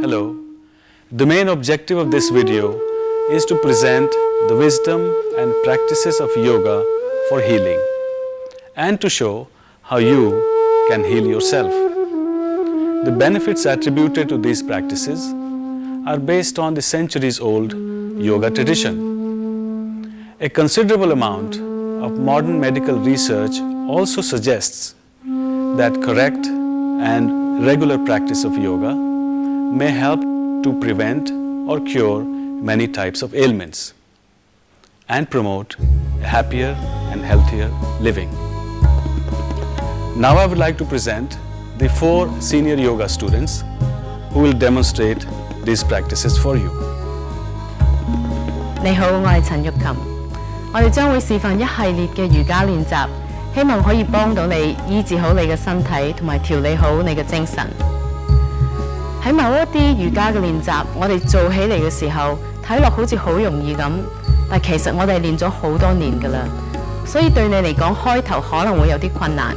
Hello. The main objective of this video is to present the wisdom and practices of yoga for healing and to show how you can heal yourself. The benefits attributed to these practices are based on the centuries-old yoga tradition. A considerable amount of modern medical research also suggests that correct and regular practice of yoga may help to prevent or cure many types of ailments and promote a happier and healthier living. Now I would like to present the 4 senior yoga students who will demonstrate these practices for you. 你好，我係陳玉琴。我哋將會示範一系列嘅瑜伽練習，希望可以幫到你醫治好你嘅身體，同埋調理好你嘅精神。喺某一啲瑜伽嘅練習，我哋做起嚟嘅時候，睇落好似好容易咁，但其實我哋練咗好多年㗎啦，所以對你嚟講開頭可能會有啲困難。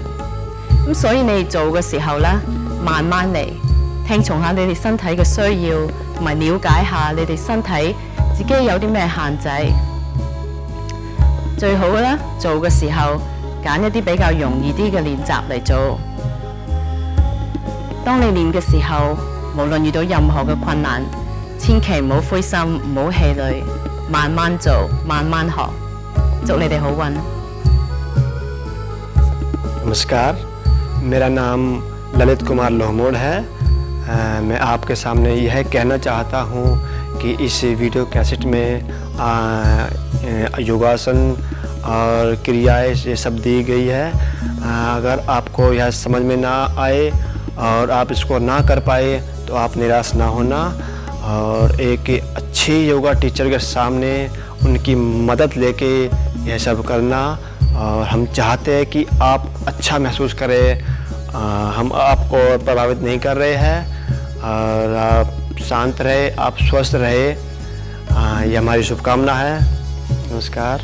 咁所以你哋做嘅時候咧，慢慢嚟，聽從下你哋身體嘅需要，同埋了解下你哋身體自己有啲咩限制。最好嘅咧，做嘅時候揀一啲比較容易啲嘅練習嚟做。當你練嘅時候，無論遇到任何嘅困難，千祈唔好灰心，唔好氣餒，慢慢做，慢慢學。祝你哋好運。नमस्कार, मेरा नाम ललित कुमार लोहमोड़ है। मैं आपके सामने यह कहना चाहता हूँ कि इस वीडियो कैसेट में योगासन और क्रियाएं ये सब दी गई है। अगर आपको यह समझ में ना आए और आप इसको ना कर पाए तो आप निराश ना होना और एक अच्छी योगा टीचर के सामने उनकी मदद लेके यह सब करना। और हम चाहते हैं कि आप अच्छा महसूस करें। हम आपको प्रभावित नहीं कर रहे हैं और आप शांत रहे, आप स्वस्थ रहे, ये हमारी शुभकामना है। नमस्कार।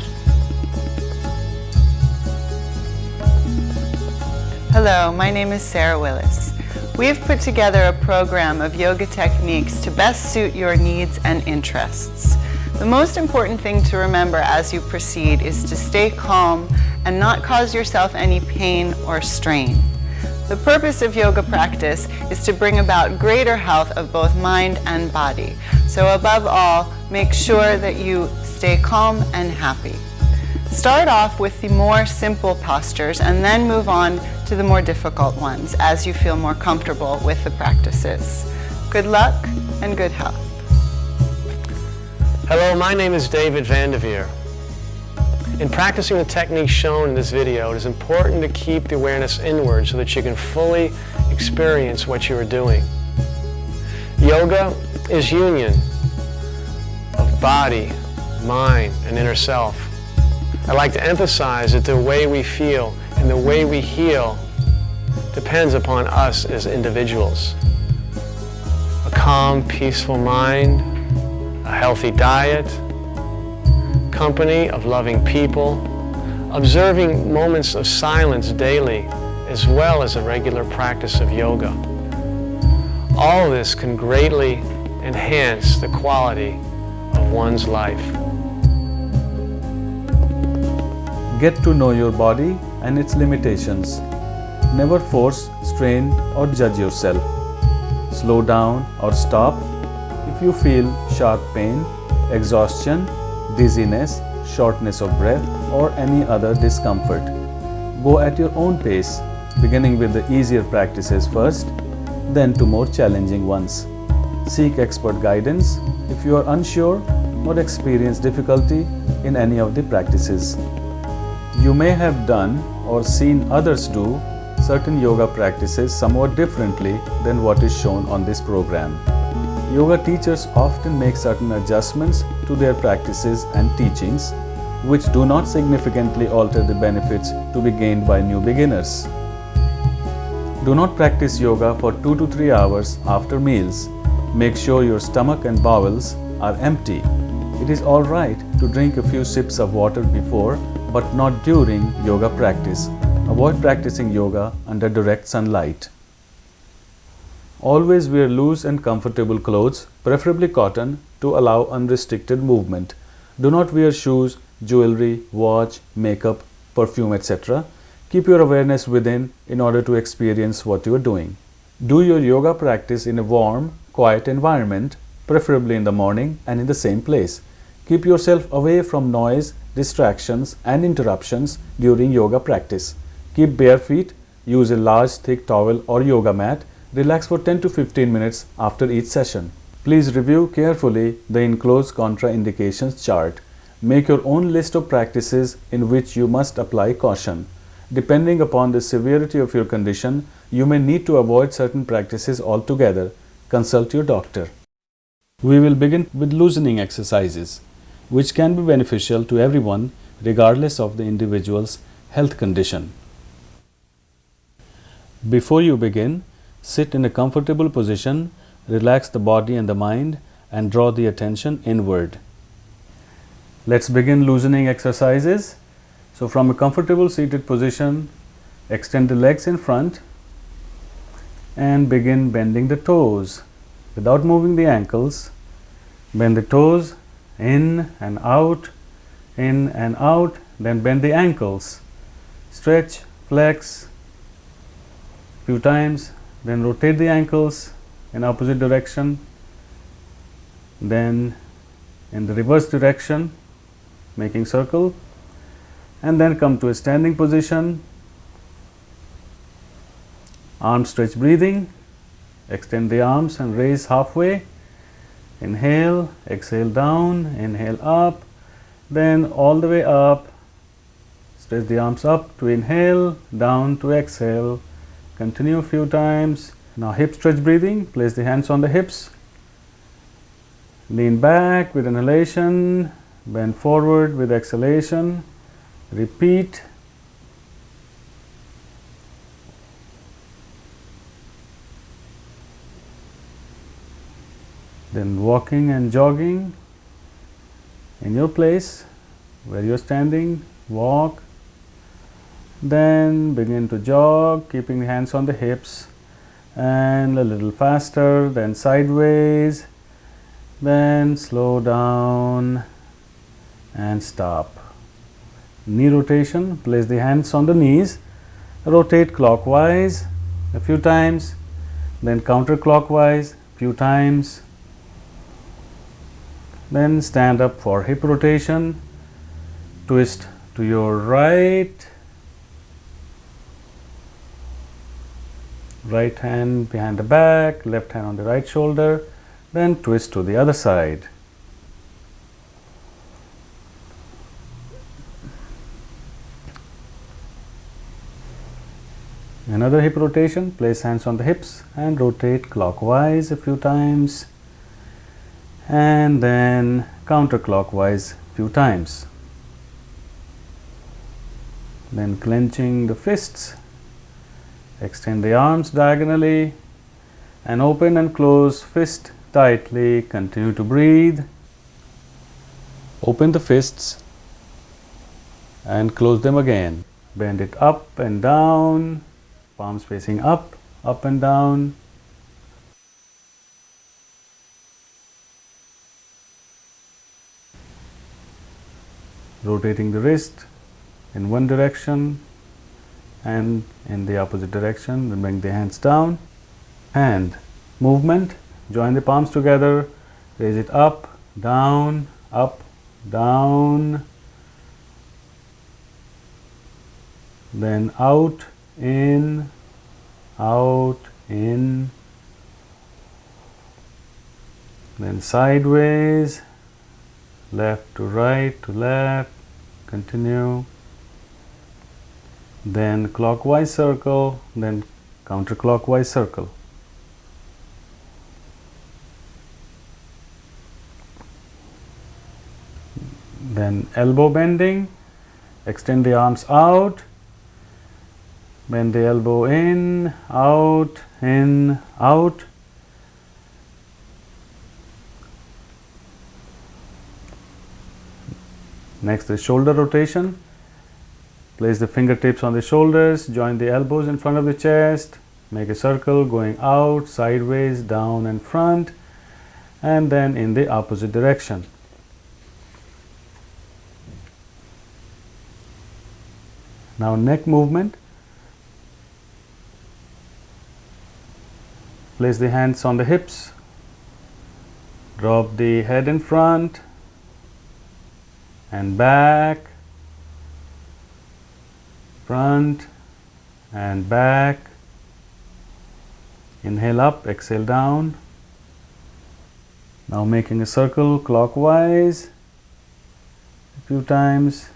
Hello, my name is Sarah Willis. We've put together a program of yoga techniques to best suit your needs and interests. The most important thing to remember as you proceed is to stay calm and not cause yourself any pain or strain. The purpose of yoga practice is to bring about greater health of both mind and body. So above all, make sure that you stay calm and happy. Start off with the more simple postures and then move on to the more difficult ones as you feel more comfortable with the practices. Good luck and good health. Hello, my name is David Vanderveer. In practicing the techniques shown in this video, it is important to keep the awareness inward so that you can fully experience what you are doing. Yoga is union of body, mind, and inner self. I like to emphasize that the way we feel and the way we heal depends upon us as individuals. A calm, peaceful mind, a healthy diet, company of loving people, observing moments of silence daily, as well as a regular practice of yoga. All this can greatly enhance the quality of one's life. Get to know your body and its limitations. Never force, strain, or judge yourself. Slow down or stop if you feel sharp pain, exhaustion, dizziness, shortness of breath, or any other discomfort. Go at your own pace, beginning with the easier practices first, then to more challenging ones. Seek expert guidance if you are unsure or experience difficulty in any of the practices. You may have done or seen others do certain yoga practices somewhat differently than what is shown on this program. Yoga teachers often make certain adjustments to their practices and teachings, which do not significantly alter the benefits to be gained by new beginners. Do not practice yoga for 2 to 3 hours after meals. Make sure your stomach and bowels are empty. It is all right to drink a few sips of water before, but not during yoga practice. Avoid practicing yoga under direct sunlight. Always wear loose and comfortable clothes, preferably cotton, to allow unrestricted movement. Do not wear shoes, jewelry, watch, makeup, perfume, etc. Keep your awareness within in order to experience what you are doing. Do your yoga practice in a warm, quiet environment, preferably in the morning and in the same place. Keep yourself away from noise, distractions and interruptions during yoga practice. Keep bare feet, use a large thick towel or yoga mat, relax for 10 to 15 minutes after each session. Please review carefully the enclosed contraindications chart. Make your own list of practices in which you must apply caution. Depending upon the severity of your condition, you may need to avoid certain practices altogether. Consult your doctor. We will begin with loosening exercises, which can be beneficial to everyone regardless of the individual's health condition. Before you begin, sit in a comfortable position, relax the body and the mind, and draw the attention inward. Let's begin loosening exercises. So from a comfortable seated position, extend the legs in front and begin bending the toes without moving the ankles. Bend the toes in and out, then bend the ankles. Stretch, flex few times, then rotate the ankles in opposite direction, then in the reverse direction, making circle, and then come to a standing position. Arm stretch breathing, extend the arms and raise halfway. Inhale, exhale down, inhale up, then all the way up. Stretch the arms up to inhale, down to exhale. Continue a few times. Now hip stretch breathing, place the hands on the hips. Lean back with inhalation, bend forward with exhalation. Repeat. Then walking and jogging in your place where you are standing, walk. Then begin to jog, keeping the hands on the hips, and a little faster, then sideways, then slow down and stop. Knee rotation, place the hands on the knees, rotate clockwise a few times, then counterclockwise a few times. Then stand up for hip rotation, twist to your right, right hand behind the back, left hand on the right shoulder, then twist to the other side. Another hip rotation, place hands on the hips and rotate clockwise a few times, and then counterclockwise a few times. Then clenching the fists, extend the arms diagonally and open and close fist tightly. Continue to breathe. Open the fists and close them again. Bend it up and down, palms facing up, up and down. Rotating the wrist in one direction and in the opposite direction, then bring the hands down. Hand movement, join the palms together, raise it up, down, then out, in, then sideways, left to right to left, continue, then clockwise circle, then counterclockwise circle. Then elbow bending, extend the arms out, bend the elbow in, out, out. Next is shoulder rotation. Place the fingertips on the shoulders, join the elbows in front of the chest, Make a circle going out, sideways, down and front, and then in the opposite direction. Now neck movement. Place the hands on the hips. Drop the head in front and back, front and back. Inhale up, exhale down. Now making a circle clockwise a few times.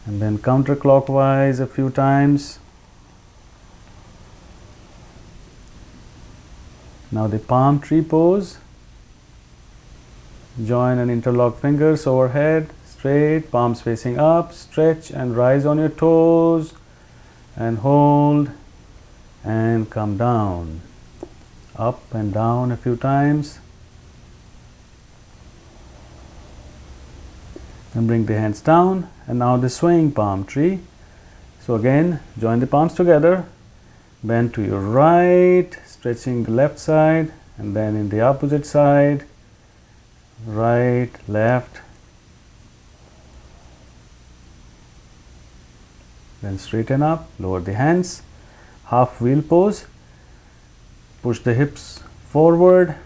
And then counterclockwise a few times. Now the palm tree pose. Join and interlock fingers overhead, straight, palms facing up. Stretch and rise on your toes and hold and come down. Up and down a few times. And bring the hands down. And now the swaying palm tree. So again, join the palms together. Bend to your right, stretching the left side, and then in the opposite side, right, left. Then straighten up, lower the hands, half wheel pose. Push the hips forward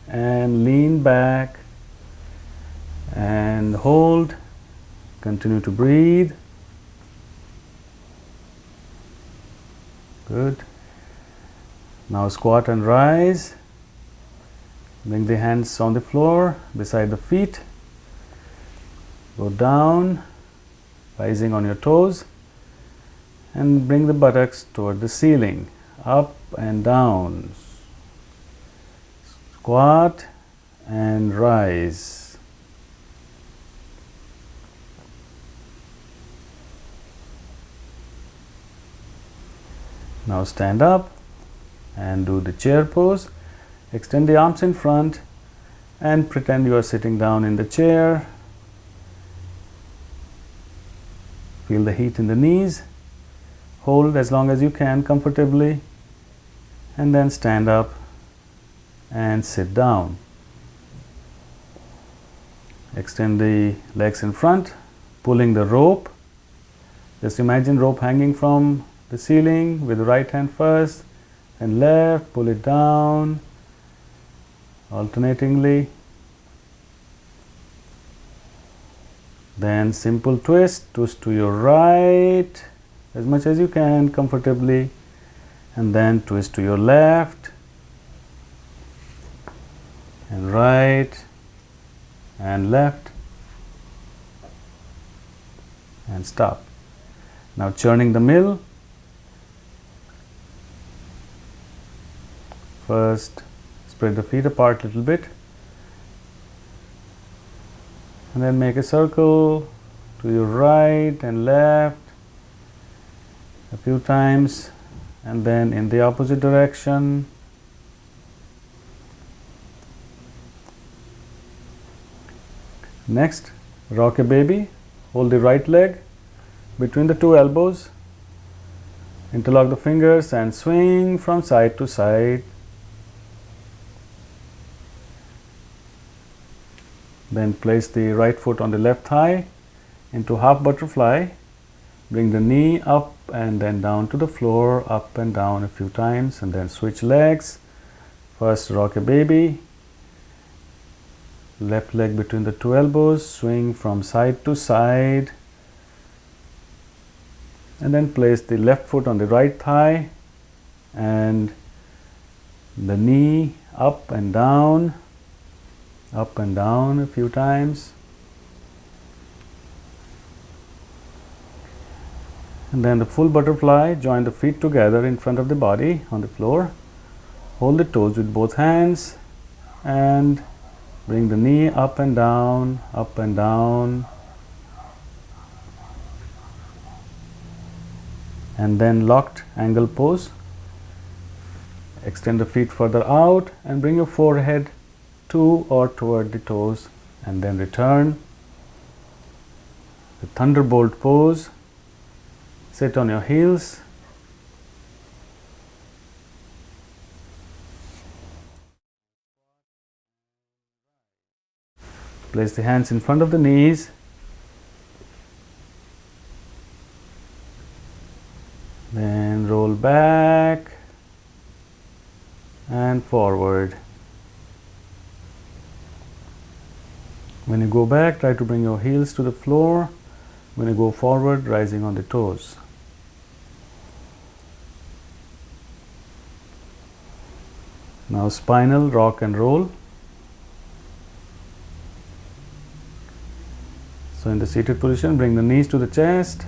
and lean back and hold. Continue to breathe. Good. Now squat and rise. Bring the hands on the floor beside the feet. Go down, rising on your toes, and bring the buttocks toward the ceiling. Up and down. Squat and rise. Now stand up and do the chair pose. Extend the arms in front and pretend you are sitting down in the chair. Feel the heat in the knees. Hold as long as you can comfortably, and then stand up and sit down. Extend the legs in front, pulling the rope. Just imagine rope hanging from the ceiling with the right hand first and left, pull it down alternatingly. Then simple twist to your right as much as you can comfortably, and then twist to your left and right and left and stop. Now churning the mill. First, spread the feet apart a little bit, and then make a circle to your right and left a few times, and then in the opposite direction. Next, rock a baby. Hold the right leg between the two elbows, interlock the fingers and swing from side to side. Then place the right foot on the left thigh into half butterfly. Bring the knee up and then down to the floor, up and down a few times, and then switch legs. First rock a baby. Left leg between the two elbows, swing from side to side. And then place the left foot on the right thigh and the knee up and down a few times. And then the full butterfly. Join the feet together in front of the body on the floor. Hold the toes with both hands and bring the knee up and down, up and down. And then locked angle pose. Extend the feet further out and bring your forehead to or toward the toes, and then return. The thunderbolt pose. Sit on your heels. Place the hands in front of the knees. Then roll back and forward. When you go back, try to bring your heels to the floor. When you go forward, rising on the toes. Now spinal rock and roll. So in the seated position, bring the knees to the chest,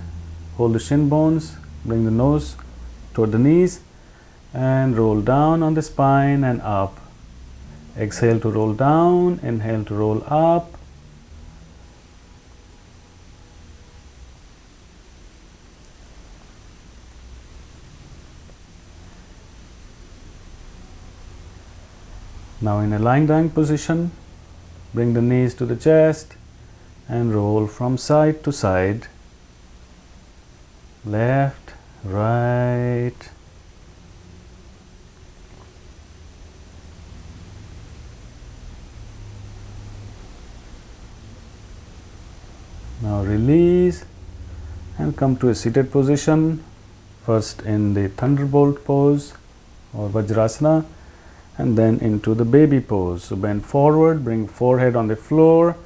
hold the shin bones, bring the nose toward the knees and roll down on the spine and up. Exhale to roll down, inhale to roll up. Now in a lying down position, bring the knees to the chest and roll from side to side, left, right. Now release and come to a seated position, first in the thunderbolt pose or Vajrasana, and then into the baby pose. So bend forward, bring forehead on the floor,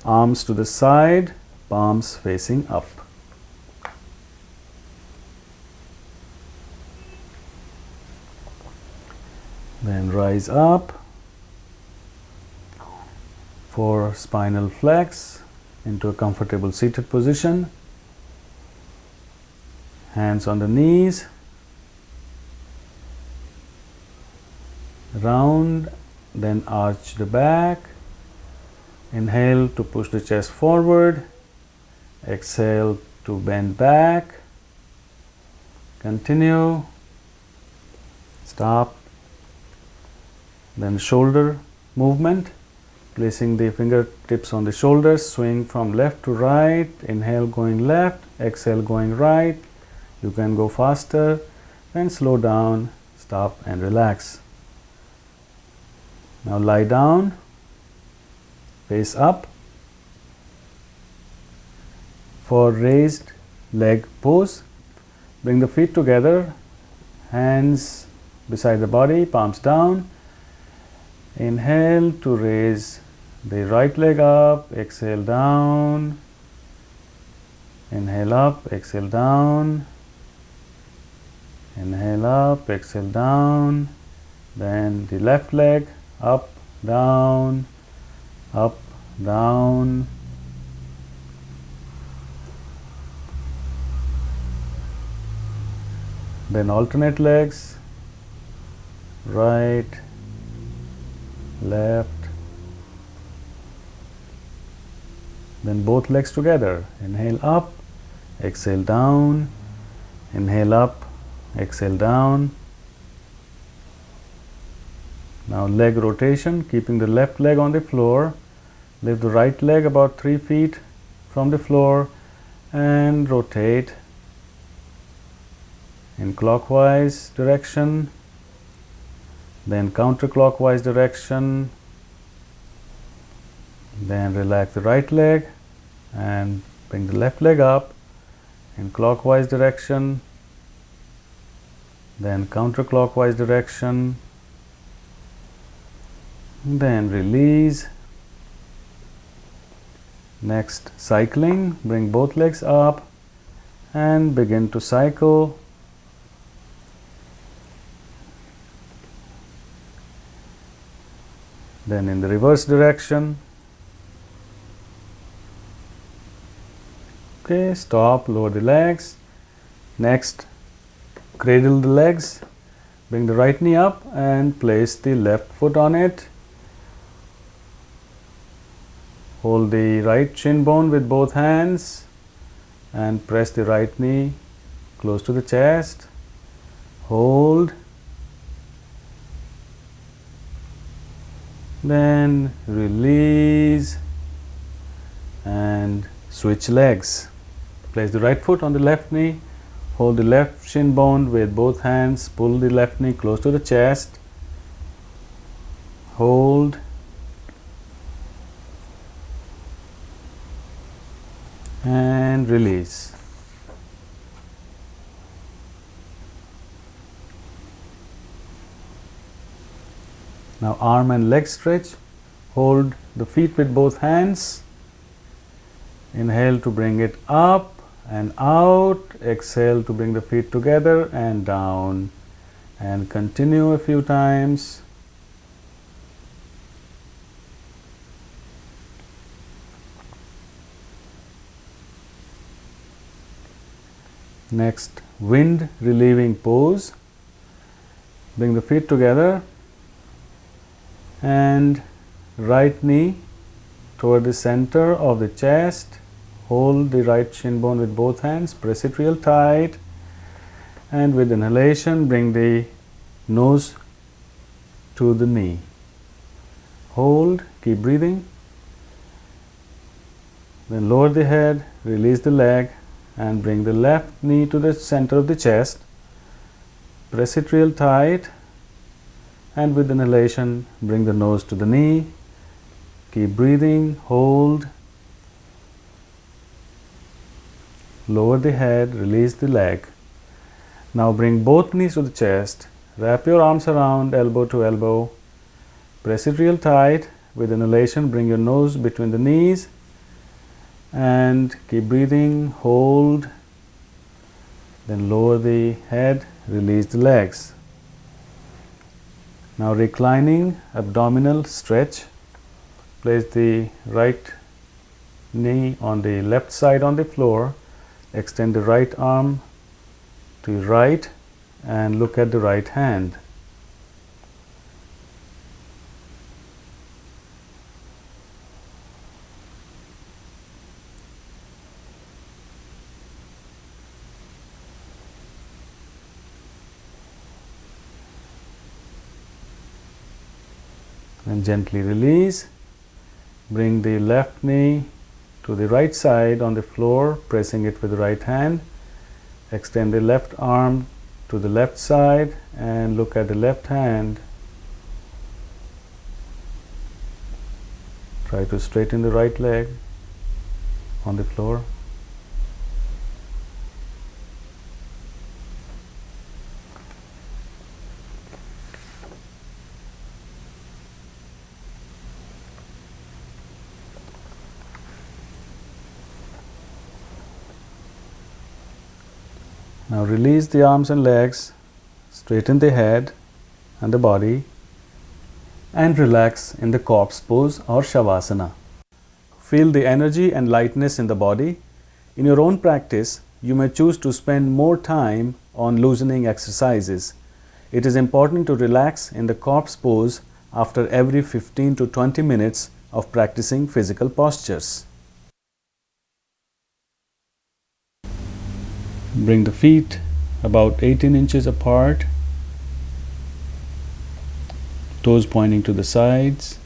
arms to the side, palms facing up. Then rise up for spinal flex into a comfortable seated position. Hands on the knees. Round, then arch the back. Inhale to push the chest forward. Exhale to bend back. Continue. Stop. Then shoulder movement. Placing the fingertips on the shoulders, swing from left to right. Inhale going left, exhale going right. You can go faster. Then slow down, stop and relax. Now lie down, face up for raised leg pose. Bring the feet together, hands beside the body, palms down. Inhale to raise the right leg up, exhale down. Inhale up, exhale down. Inhale up, exhale down. Then the left leg up, down, up, down. Then alternate legs, right, left. Then both legs together. Inhale up, exhale down. Inhale up, exhale down. Now leg rotation, keeping the left leg on the floor. Lift the right leg about 3 feet from the floor and rotate in clockwise direction, then counterclockwise direction. Then relax the right leg and bring the left leg up in clockwise direction, then counterclockwise direction. Then release. Next, cycling. Bring both legs up and begin to cycle. Then in the reverse direction. Okay, stop, lower the legs. Next, cradle the legs. Bring the right knee up and place the left foot on it. Hold the right shin bone with both hands and press the right knee close to the chest. Hold. Then release and switch legs. Place the right foot on the left knee, hold the left shin bone with both hands, pull the left knee close to the chest, hold, and release. Now arm and leg stretch. Hold the feet with both hands. Inhale to bring it up and out. Exhale to bring the feet together and down. And continue a few times. Next, wind relieving pose. Bring the feet together and right knee toward the center of the chest. Hold the right shin bone with both hands, press it real tight, and with inhalation bring the nose to the knee. Hold, keep breathing. Then lower the head, release the leg, and bring the left knee to the center of the chest. Press it real tight, and with inhalation bring the nose to the knee. Keep breathing, hold. Lower the head, release the leg. Now bring both knees to the chest. Wrap your arms around elbow to elbow. Press it real tight. With inhalation, bring your nose between the knees. And keep breathing, hold. Then lower the head, release the legs. Now reclining abdominal stretch. Place the right knee on the left side on the floor. Extend the right arm to your right and look at the right hand. And gently release. Bring the left knee to the right side on the floor, pressing it with the right hand. Extend the left arm to the left side and look at the left hand. Try to straighten the right leg on the floor. Now release the arms and legs, straighten the head and the body, and relax in the corpse pose or shavasana. Feel the energy and lightness in the body. In your own practice, you may choose to spend more time on loosening exercises. It is important to relax in the corpse pose after every 15 to 20 minutes of practicing physical postures. Bring the feet about 18 inches apart, toes pointing to the sides,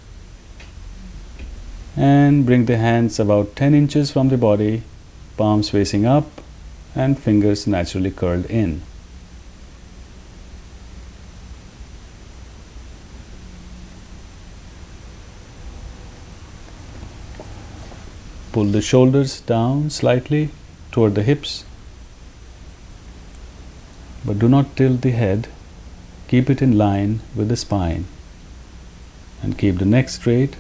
and bring the hands about 10 inches from the body, palms facing up and fingers naturally curled in. Pull the shoulders down slightly toward the hips, but do not tilt the head. Keep it in line with the spine and keep the neck straight.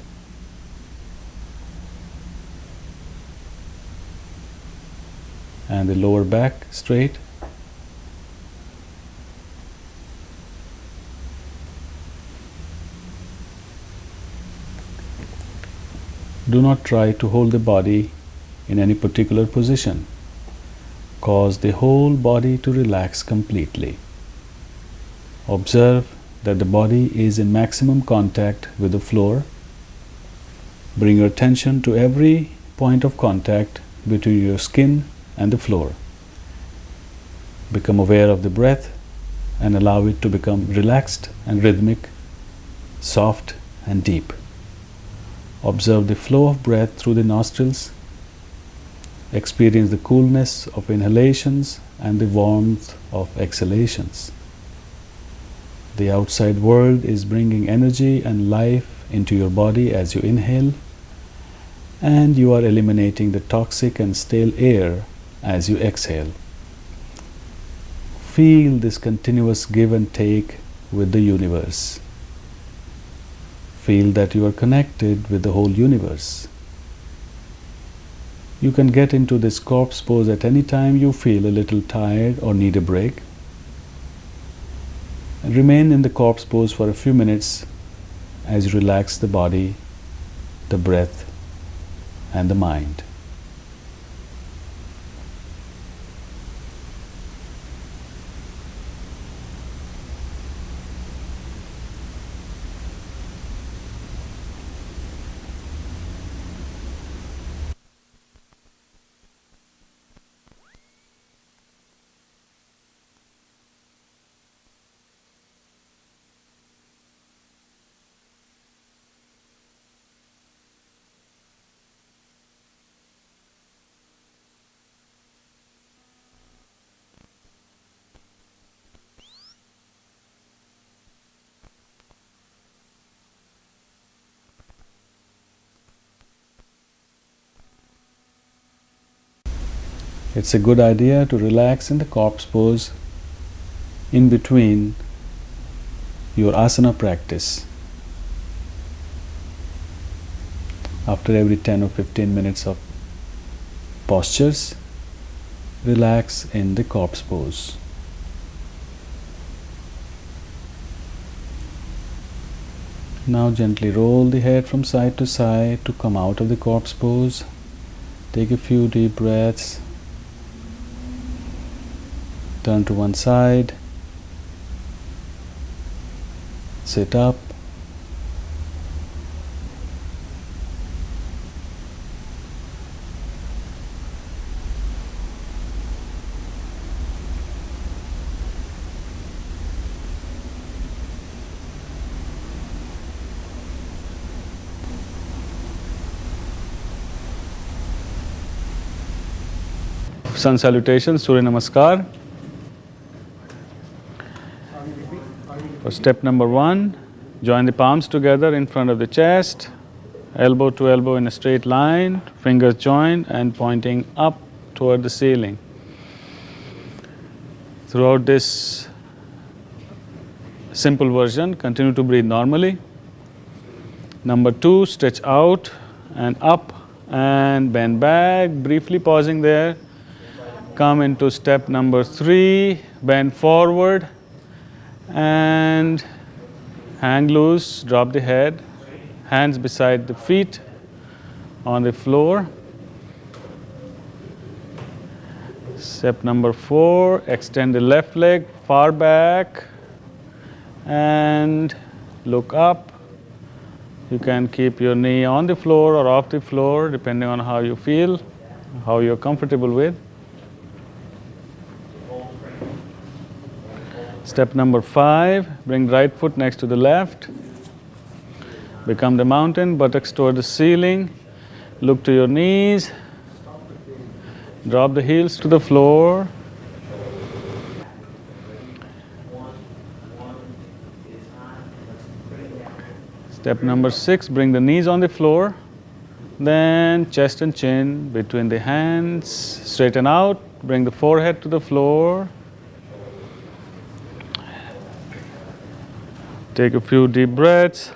And the lower back straight. Do not try to hold the body in any particular position. Cause the whole body to relax completely. Observe that the body is in maximum contact with the floor. Bring your attention to every point of contact between your skin and the floor. Become aware of the breath and allow it to become relaxed and rhythmic, soft and deep. Observe the flow of breath through the nostrils. Experience the coolness of inhalations and the warmth of exhalations. The outside world is bringing energy and life into your body as you inhale, and you are eliminating the toxic and stale air as you exhale. Feel this continuous give and take with the universe. Feel that you are connected with the whole universe. You can get into this corpse pose at any time you feel a little tired or need a break. And remain in the corpse pose for a few minutes as you relax the body, the breath, and the mind. It's a good idea to relax in the corpse pose in between your asana practice. After every 10 or 15 minutes of postures, relax in the corpse pose. Now gently roll the head from side to side to come out of the corpse pose. Take a few deep breaths. Turn to one side. Sit up. Sun salutations, Surya Namaskar. For step number 1, join the palms together in front of the chest, elbow to elbow in a straight line, fingers joined and pointing up toward the ceiling. Throughout this simple version, continue to breathe normally. Number 2, stretch out and up and bend back, briefly pausing there. Come into step number 3, bend forward and hang loose, drop the head, hands beside the feet on the floor. Step number 4, extend the left leg far back and look up. You can keep your knee on the floor or off the floor depending on how you feel, how you're comfortable with. Step number 5, bring right foot next to the left. Become the mountain, buttocks toward the ceiling. Look to your knees. Drop the heels to the floor. Step number 6, bring the knees on the floor. Then chest and chin between the hands. Straighten out, bring the forehead to the floor. Take a few deep breaths.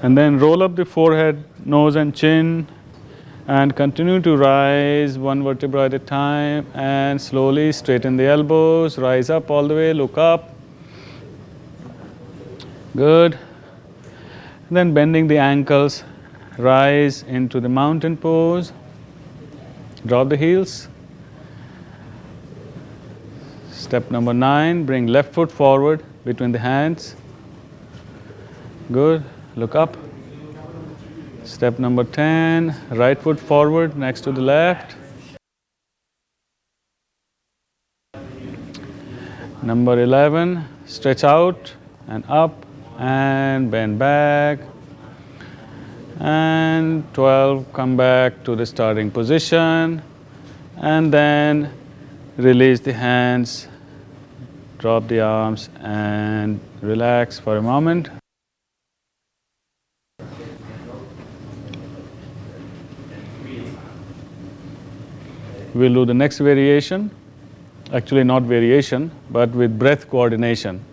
And then roll up the forehead, nose and chin and continue to rise one vertebra at a time and slowly straighten the elbows, rise up all the way, look up. Good. And then bending the ankles, rise into the mountain pose. Drop the heels. Step number 9, bring left foot forward between the hands. Good. Look up. Step number 10, right foot forward next to the left. Number 11, stretch out and up and bend back. And 12, come back to the starting position. And then release the hands, drop the arms and relax for a moment. We'll do the next variation, actually not variation, but with breath coordination.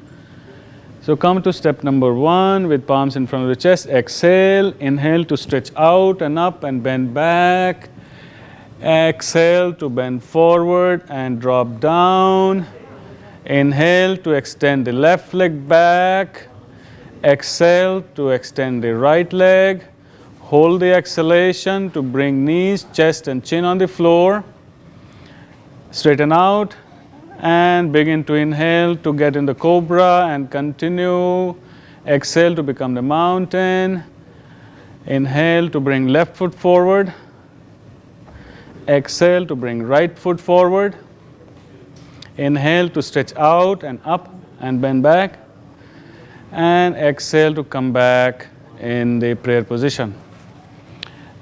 So come to step number 1 with palms in front of the chest. Exhale, inhale to stretch out and up and bend back. Exhale to bend forward and drop down. Inhale to extend the left leg back. Exhale to extend the right leg. Hold the exhalation to bring knees, chest and chin on the floor. Straighten out and begin to inhale to get in the cobra and continue. Exhale to become the mountain. Inhale to bring left foot forward. Exhale to bring right foot forward. Inhale to stretch out and up and bend back. And exhale to come back in the prayer position.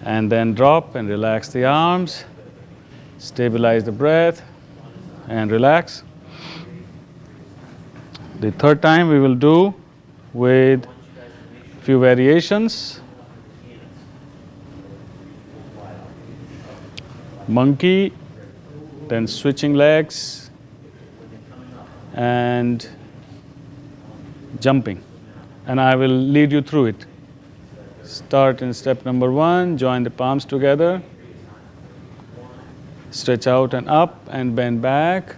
And then drop and relax the arms. Stabilize the breath and relax. The third time we will do with few variations. Monkey, then switching legs and jumping. And I will lead you through it. Start in step number 1, join the palms together. Stretch out and up and bend back.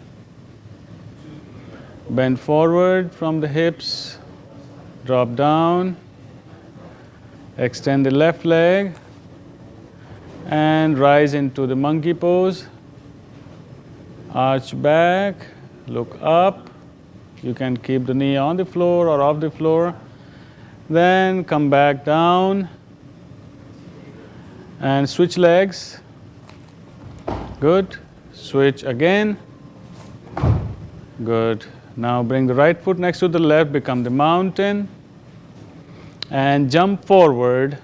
Bend forward from the hips. Drop down. Extend the left leg. And rise into the monkey pose. Arch back. Look up. You can keep the knee on the floor or off the floor. Then come back down. And switch legs. Good. Switch again. Good. Now bring the right foot next to the left, become the mountain. And jump forward.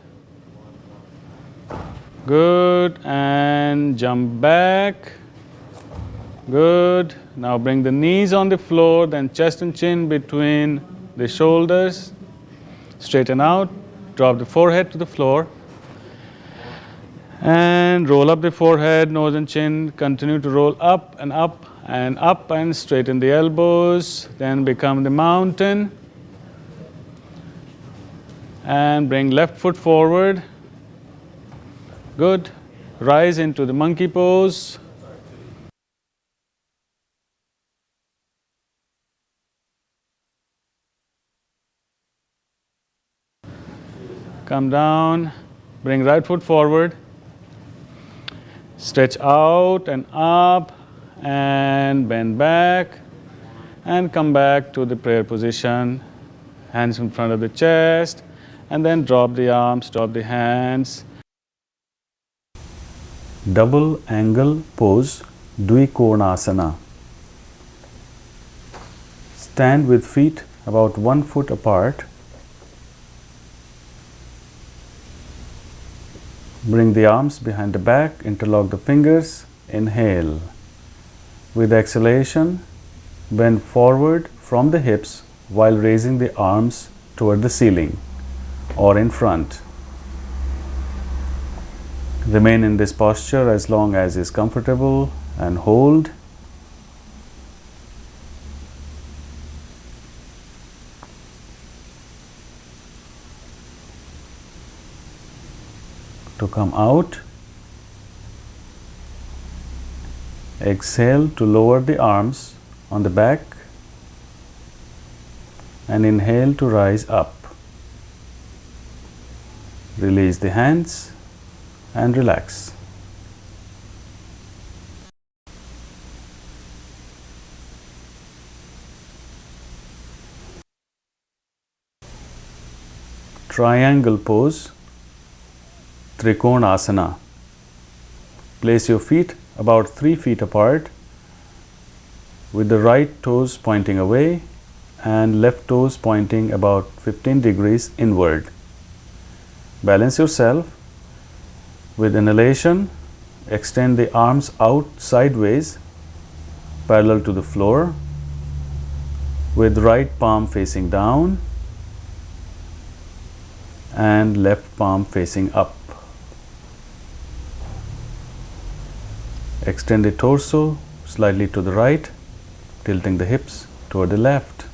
Good. And jump back. Good. Now bring the knees on the floor, then chest and chin between the shoulders. Straighten out. Drop the forehead to the floor. And roll up the forehead, nose and chin. Continue to roll up and straighten the elbows. Then become the mountain. And bring left foot forward. Good. Rise into the monkey pose. Come down. Bring right foot forward. Stretch out and up and bend back and come back to the prayer position. Hands in front of the chest and then drop the arms, drop the hands. Double angle pose, Dvikonasana. Stand with feet about 1 foot apart. Bring the arms behind the back, interlock the fingers, inhale. With exhalation, bend forward from the hips while raising the arms toward the ceiling or in front. Remain in this posture as long as is comfortable and hold. To come out, exhale to lower the arms on the back and inhale to rise up. Release the hands and relax. Triangle pose, Trikonasana. Place your feet about 3 feet apart with the right toes pointing away and left toes pointing about 15 degrees inward. Balance yourself. With inhalation, extend the arms out sideways, parallel to the floor, with right palm facing down and left palm facing up. Extend the torso slightly to the right, tilting the hips toward the left.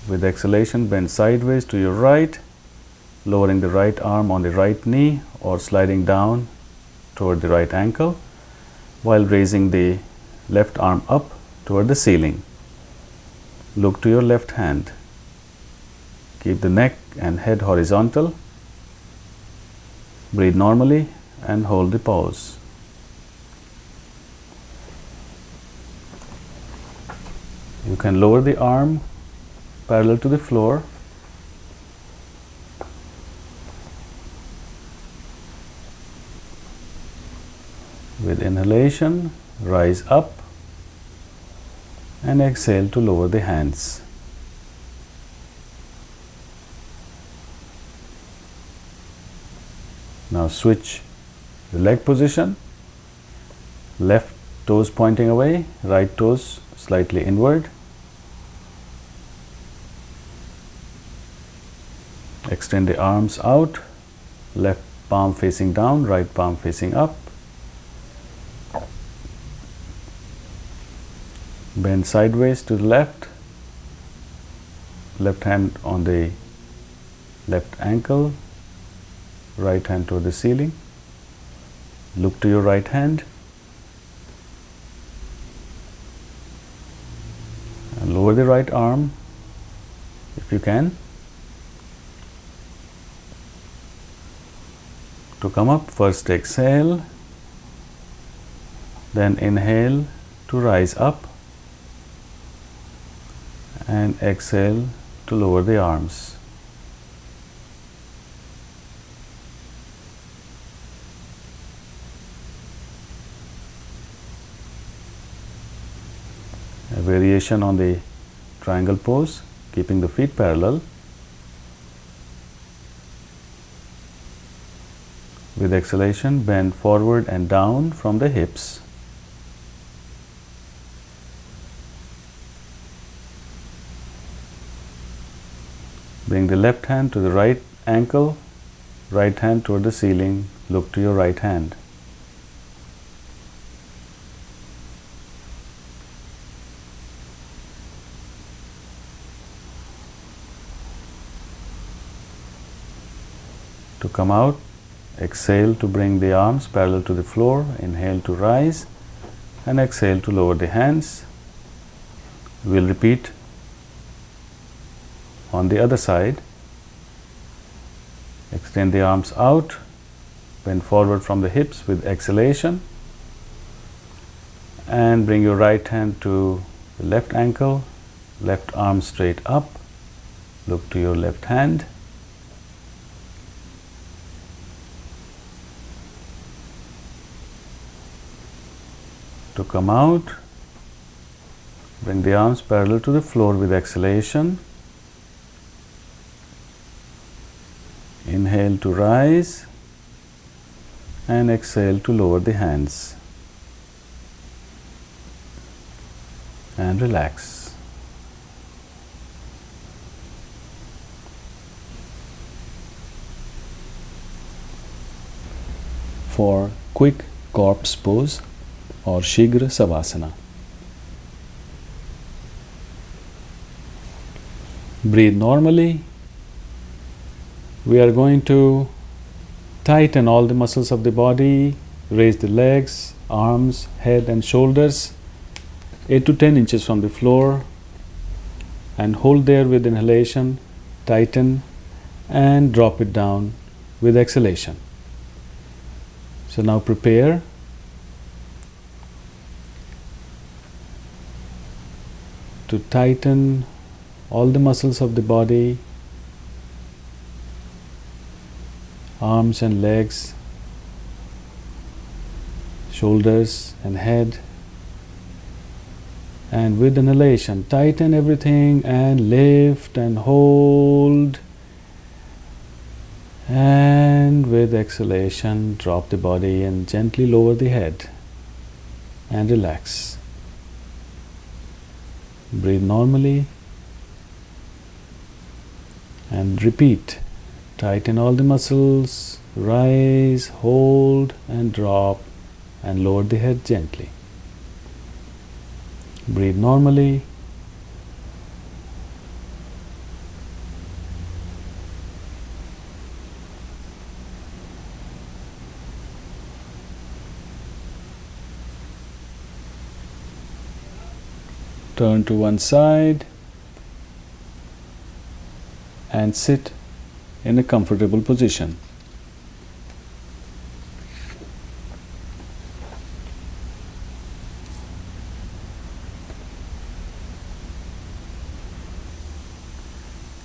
With exhalation, bend sideways to your right, lowering the right arm on the right knee or sliding down toward the right ankle, while raising the left arm up toward the ceiling. Look to your left hand. Keep the neck and head horizontal. Breathe normally and hold the pose. You can lower the arm parallel to the floor. With inhalation, rise up and exhale to lower the hands. Now switch the leg position. Left toes pointing away, right toes slightly inward. Extend the arms out, left palm facing down, right palm facing up. Bend sideways to the left, left hand on the left ankle, right hand toward the ceiling. Look to your right hand and lower the right arm if you can. To come up, first exhale, then inhale to rise up, and exhale to lower the arms. A variation on the triangle pose, keeping the feet parallel. With exhalation, bend forward and down from the hips. Bring the left hand to the right ankle, right hand toward the ceiling. Look to your right hand. To come out, exhale to bring the arms parallel to the floor. Inhale to rise and exhale to lower the hands. We'll repeat on the other side. Extend the arms out, bend forward from the hips with exhalation, and bring your right hand to the left ankle, left arm straight up. Look to your left hand. To come out, bring the arms parallel to the floor with exhalation. Inhale to rise and exhale to lower the hands. And relax. For quick corpse pose or Shigra Savasana. Breathe normally. We are going to tighten all the muscles of the body, raise the legs, arms, head and shoulders 8 to 10 inches from the floor, and hold there with inhalation, tighten and drop it down with exhalation. So now prepare. To tighten all the muscles of the body, arms and legs, shoulders and head. And with inhalation, tighten everything and lift and hold. And with exhalation, drop the body and gently lower the head and relax. Breathe normally and repeat. Tighten all the muscles, rise, hold and drop and lower the head gently. Breathe normally. Turn to one side and sit in a comfortable position.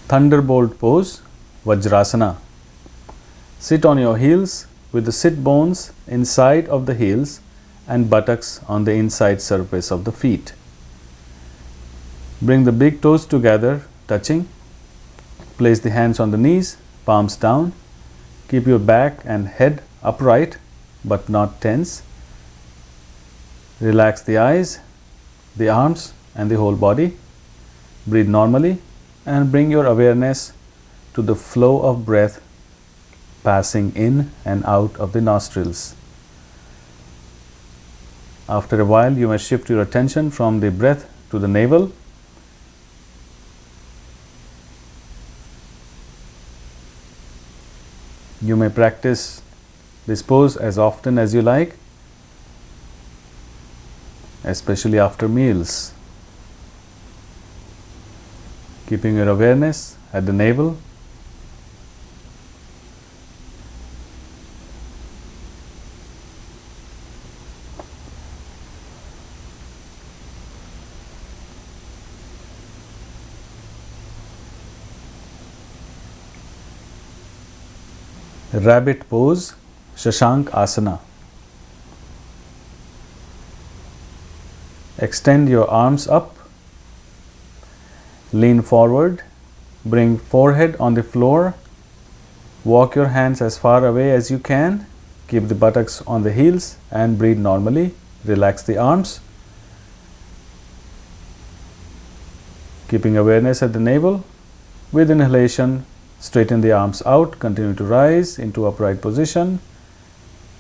Thunderbolt pose, Vajrasana. Sit on your heels with the sit bones inside of the heels and buttocks on the inside surface of the feet. Bring the big toes together, touching. Place the hands on the knees, palms down. Keep your back and head upright but not tense. Relax the eyes, the arms and the whole body. Breathe normally and bring your awareness to the flow of breath passing in and out of the nostrils. After a while, you may shift your attention from the breath to the navel. You may practice this pose as often as you like, especially after meals. Keeping your awareness at the navel. Rabbit pose, Shashank Asana. Extend your arms up. Lean forward. Bring forehead on the floor. Walk your hands as far away as you can. Keep the buttocks on the heels and breathe normally. Relax the arms. Keeping awareness at the navel. With inhalation, straighten the arms out, continue to rise into upright position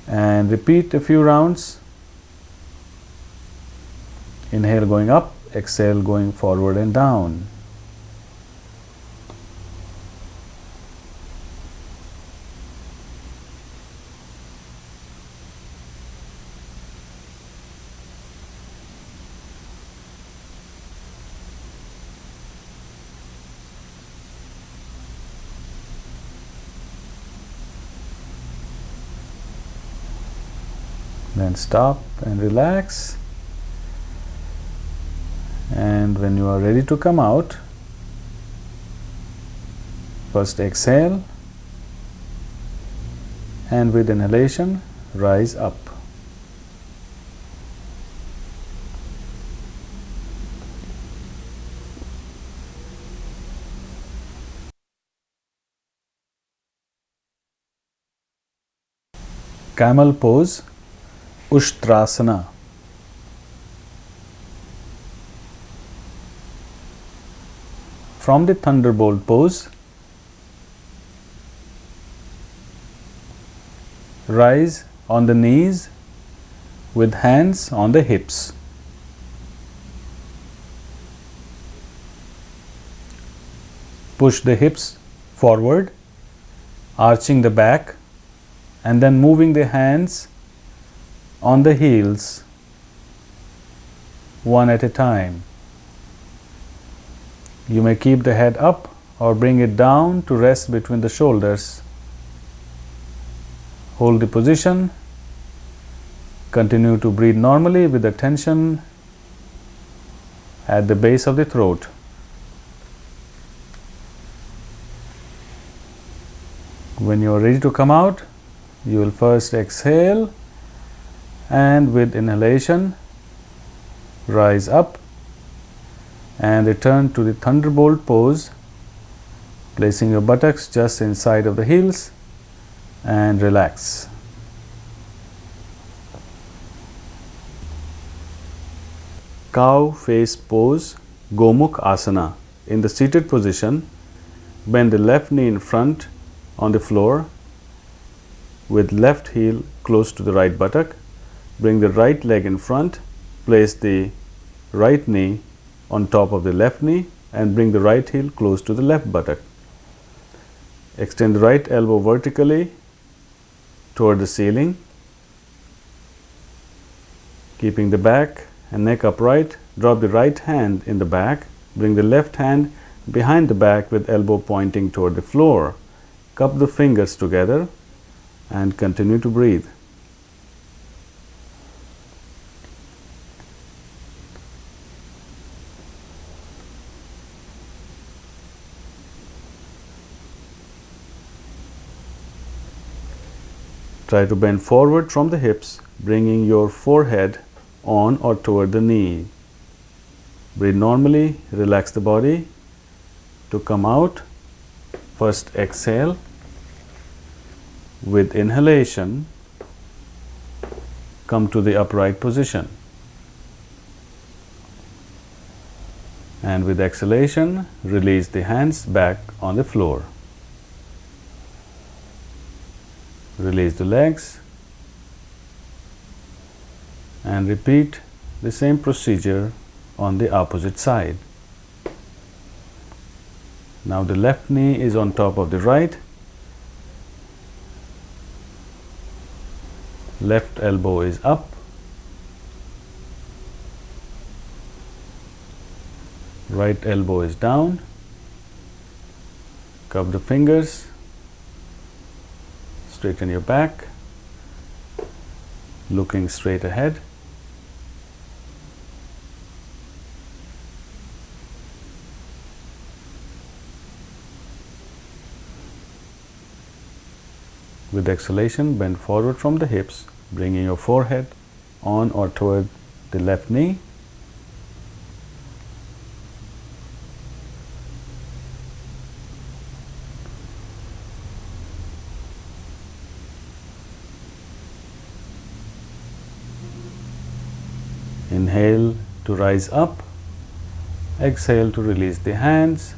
and repeat a few rounds. Inhale going up, exhale going forward and down. Then stop and relax. And when you are ready to come out, first exhale and with inhalation, rise up. Camel pose, Ushtrasana. From the thunderbolt pose, rise on the knees with hands on the hips. Push the hips forward, arching the back, and then moving the hands on the heels one at a time. You may keep the head up or bring it down to rest between the shoulders. Hold the position. Continue to breathe normally with the tension at the base of the throat. When you are ready to come out, you will first exhale And with inhalation, rise up and return to the thunderbolt pose, placing your buttocks just inside of the heels and relax. Cow face pose, Gomukh Asana. In the seated position, bend the left knee in front on the floor with left heel close to the right buttock. Bring the right leg in front, place the right knee on top of the left knee and bring the right heel close to the left buttock. Extend the right elbow vertically toward the ceiling, keeping the back and neck upright. Drop the right hand in the back. Bring the left hand behind the back with elbow pointing toward the floor. Cup the fingers together and continue to breathe. Try to bend forward from the hips, bringing your forehead on or toward the knee. Breathe normally, relax the body. To come out, first exhale. With inhalation, come to the upright position. And with exhalation, release the hands back on the floor. Release the legs and repeat the same procedure on the opposite side. Now the left knee is on top of the right. Left elbow is up. Right elbow is down. Cup the fingers. Straighten your back, looking straight ahead. With exhalation, bend forward from the hips, bringing your forehead on or toward the left knee. Inhale to rise up, exhale to release the hands.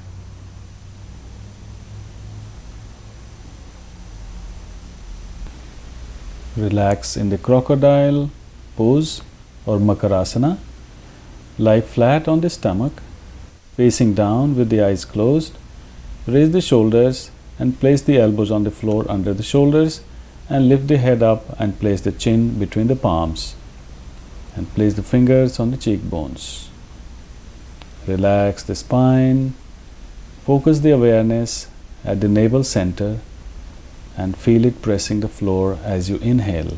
Relax in the crocodile pose or Makarasana. Lie flat on the stomach, facing down with the eyes closed. Raise the shoulders and place the elbows on the floor under the shoulders and lift the head up and place the chin between the palms. And place the fingers on the cheekbones. Relax the spine. Focus the awareness at the navel center and feel it pressing the floor as you inhale.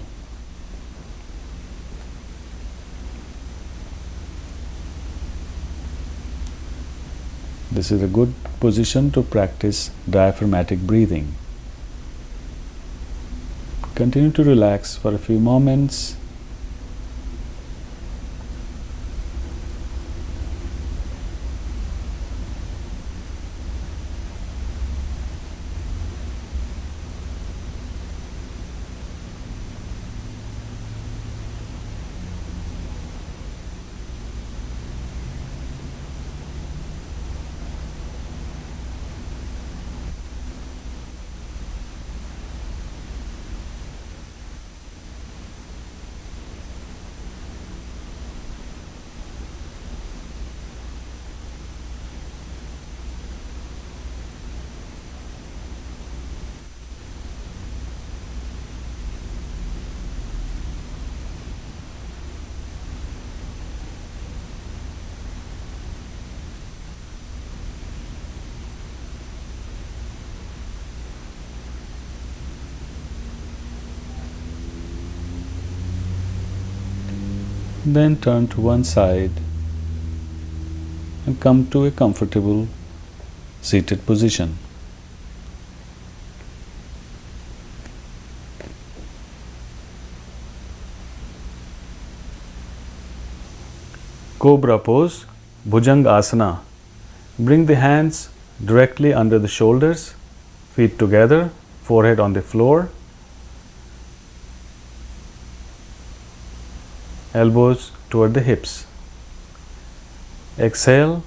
This is a good position to practice diaphragmatic breathing. Continue to relax for a few moments. Then turn to one side and come to a comfortable seated position. Cobra pose, Bhujanga asana. Bring the hands directly under the shoulders, feet together, forehead on the floor, elbows toward the hips. Exhale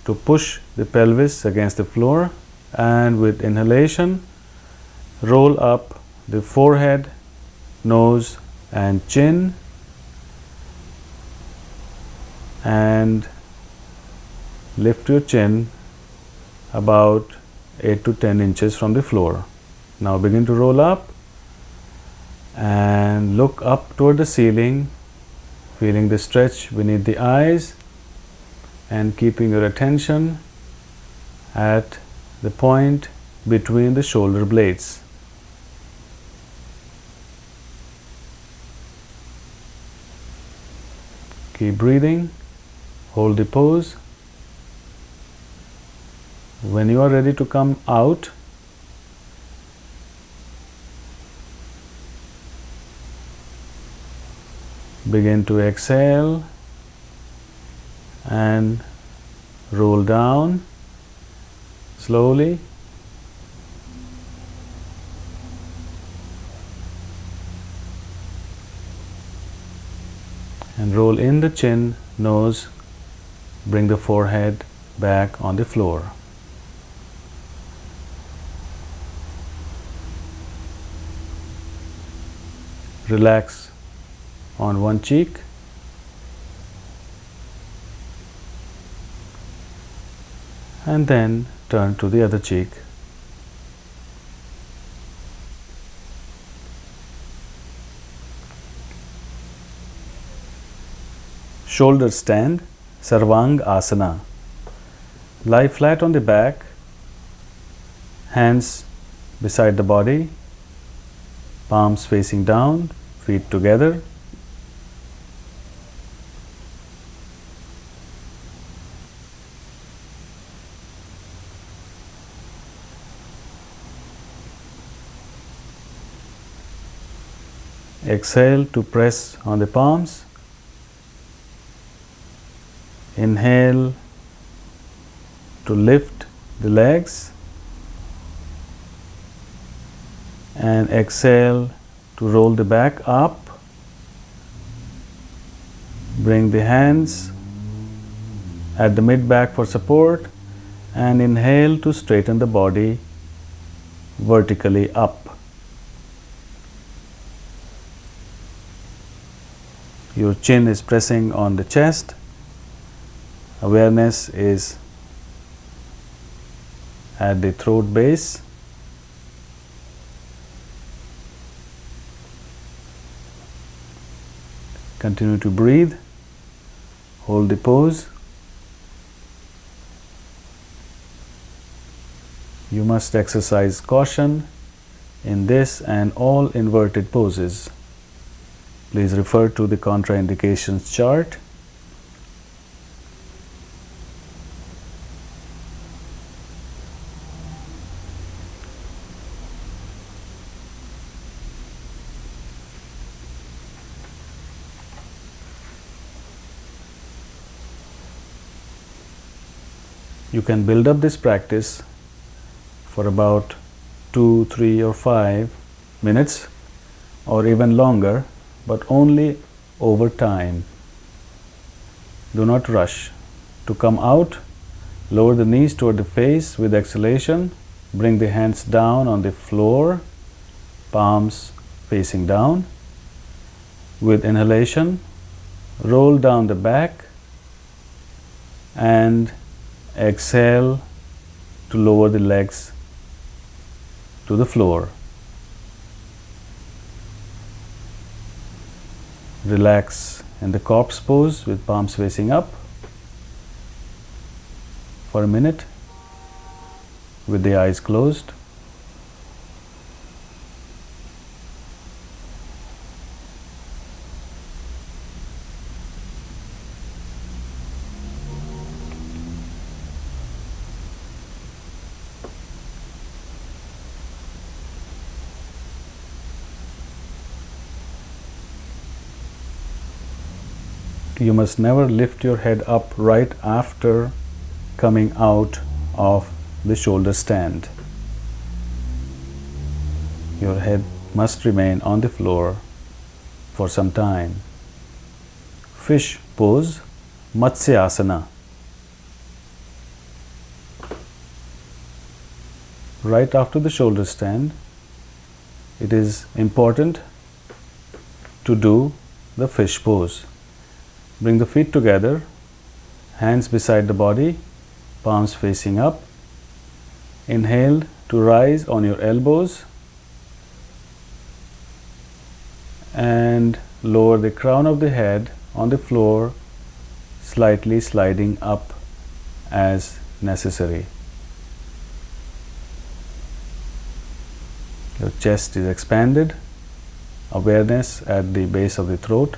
to push the pelvis against the floor, and with inhalation, roll up the forehead, nose and chin, and lift your chin about 8 to 10 inches from the floor. Now begin to roll up and look up toward the ceiling, feeling the stretch beneath the eyes and keeping your attention at the point between the shoulder blades. Keep breathing, hold the pose. When you are ready to come out, begin to exhale and roll down slowly. And roll in the chin, nose, bring the forehead back on the floor. Relax on one cheek. And then turn to the other cheek. Shoulder stand, Sarvang asana. Lie flat on the back, hands beside the body, palms facing down, feet together. Exhale to press on the palms. Inhale to lift the legs, and exhale to roll the back up. Bring the hands at the mid back for support, and inhale to straighten the body vertically up. Your chin is pressing on the chest. Awareness is at the throat base. Continue to breathe. Hold the pose. You must exercise caution in this and all inverted poses. Please refer to the contraindications chart. You can build up this practice for about 2, 3 or 5 minutes or even longer, but only over time. Do not rush. To come out, lower the knees toward the face with exhalation. Bring the hands down on the floor, palms facing down. With inhalation, roll down the back and exhale to lower the legs to the floor. Relax in the corpse pose with palms facing up for a minute with the eyes closed. you must never lift your head up right after coming out of the shoulder stand. Your head must remain on the floor for some time. Fish pose, Matsya asana. Right after the shoulder stand, it is important to do the fish pose. Bring the feet together, hands beside the body, palms facing up. Inhale to rise on your elbows and lower the crown of the head on the floor, slightly sliding up as necessary. Your chest is expanded, awareness at the base of the throat.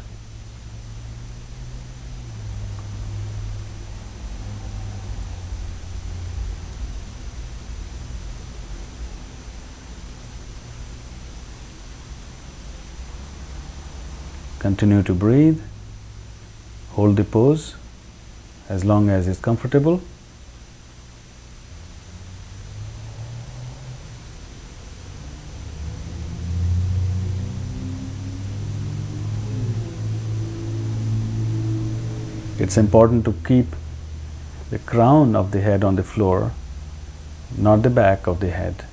Continue to breathe. Hold the pose as long as it's comfortable. It's important to keep the crown of the head on the floor, not the back of the head.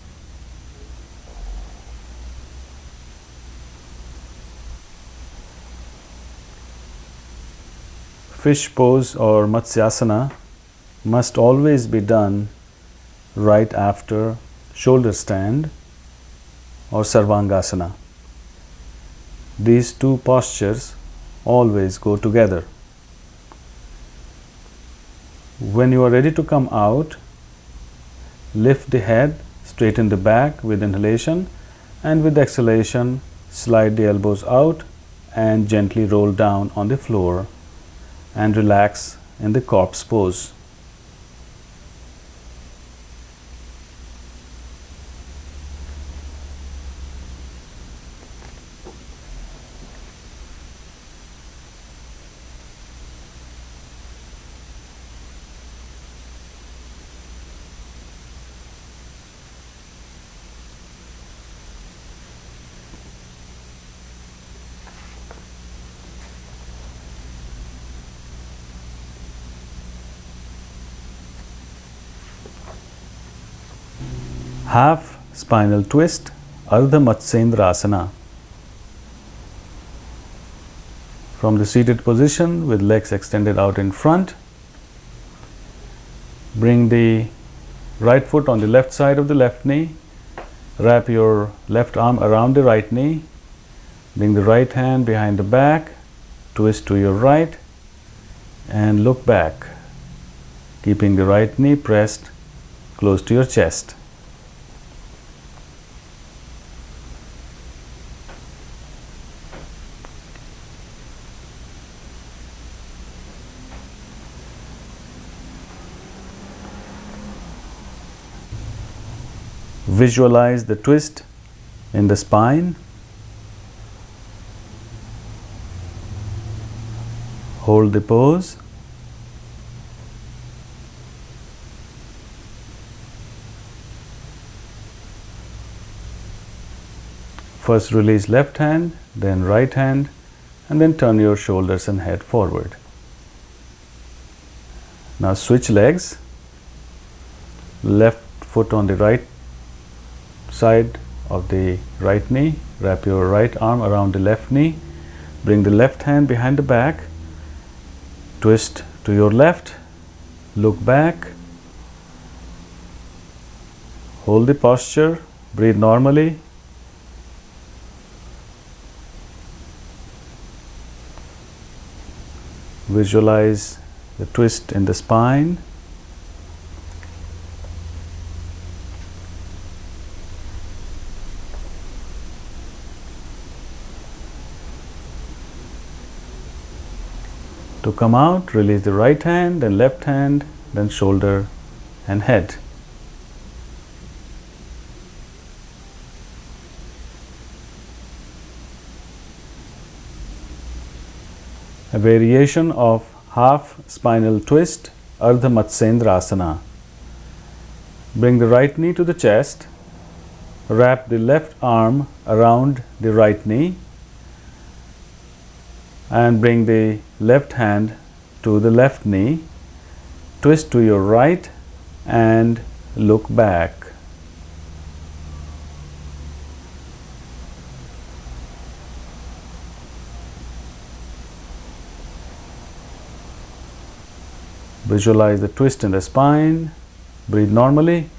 Fish pose or Matsyasana must always be done right after shoulder stand or Sarvangasana. These two postures always go together. When you are ready to come out, lift the head, straighten the back with inhalation, and with exhalation, slide the elbows out and gently roll down on the floor and relax in the corpse pose. Half spinal twist, Ardha Matsyendrasana. From the seated position with legs extended out in front, bring the right foot on the left side of the left knee, wrap your left arm around the right knee, bring the right hand behind the back, twist to your right and look back, keeping the right knee pressed close to your chest. Visualize the twist in the spine. Hold the pose. First release left hand, then right hand, and then turn your shoulders and head forward. Now switch legs. Left foot on the right side of the right knee, wrap your right arm around the left knee, bring the left hand behind the back, twist to your left, look back, hold the posture, breathe normally. Visualize the twist in the spine. To come out, release the right hand, then left hand, then shoulder and head. A variation of half spinal twist, Ardha Matsendrasana. Asana. Bring the right knee to the chest. Wrap the left arm around the right knee and bring the left hand to the left knee. Twist to your right and look back. Visualize the twist in the spine. Breathe normally.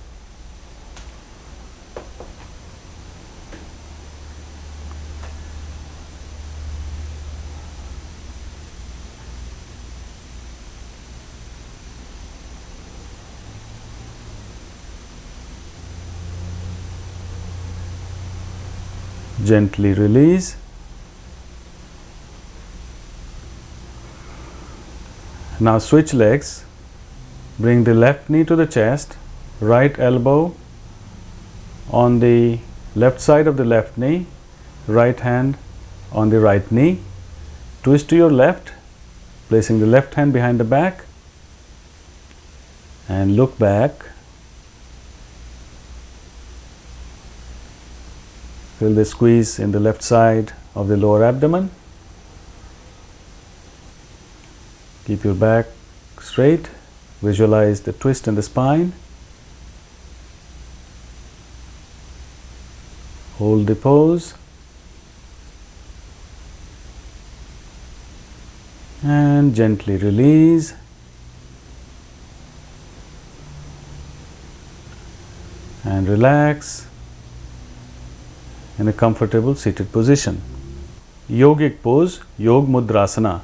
Gently release. Now switch legs. Bring the left knee to the chest, right elbow on the left side of the left knee, right hand on the right knee. Twist to your left, placing the left hand behind the back and look back. Feel the squeeze in the left side of the lower abdomen. Keep your back straight. Visualize the twist in the spine. Hold the pose. And gently release. And relax in a comfortable seated position. Yogic pose, Yog Mudrasana.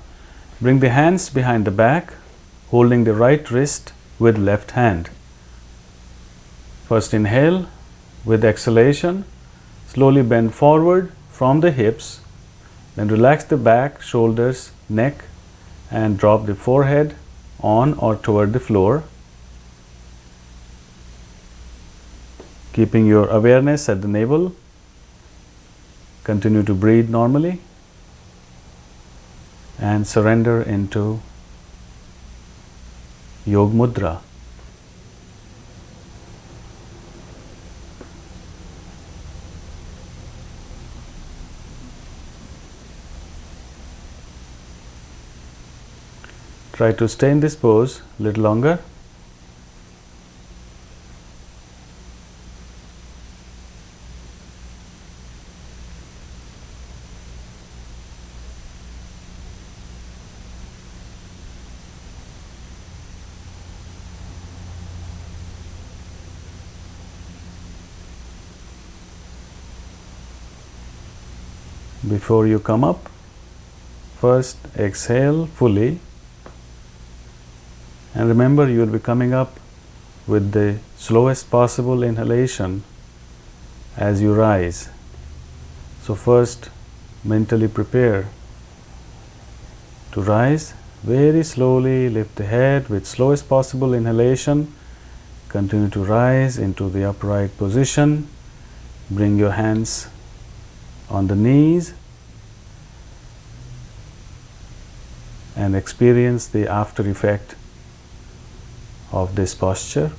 Bring the hands behind the back, holding the right wrist with left hand. First inhale. With exhalation, slowly bend forward from the hips. Then relax the back, shoulders, neck and drop the forehead on or toward the floor. Keeping your awareness at the navel. Continue to breathe normally and surrender into Yog Mudra. Try to stay in this pose a little longer. Before you come up, first exhale fully and remember you will be coming up with the slowest possible inhalation as you rise. So first mentally prepare to rise very slowly. Lift the head with slowest possible inhalation. Continue to rise into the upright position. Bring your hands on the knees and experience the after effect of this posture.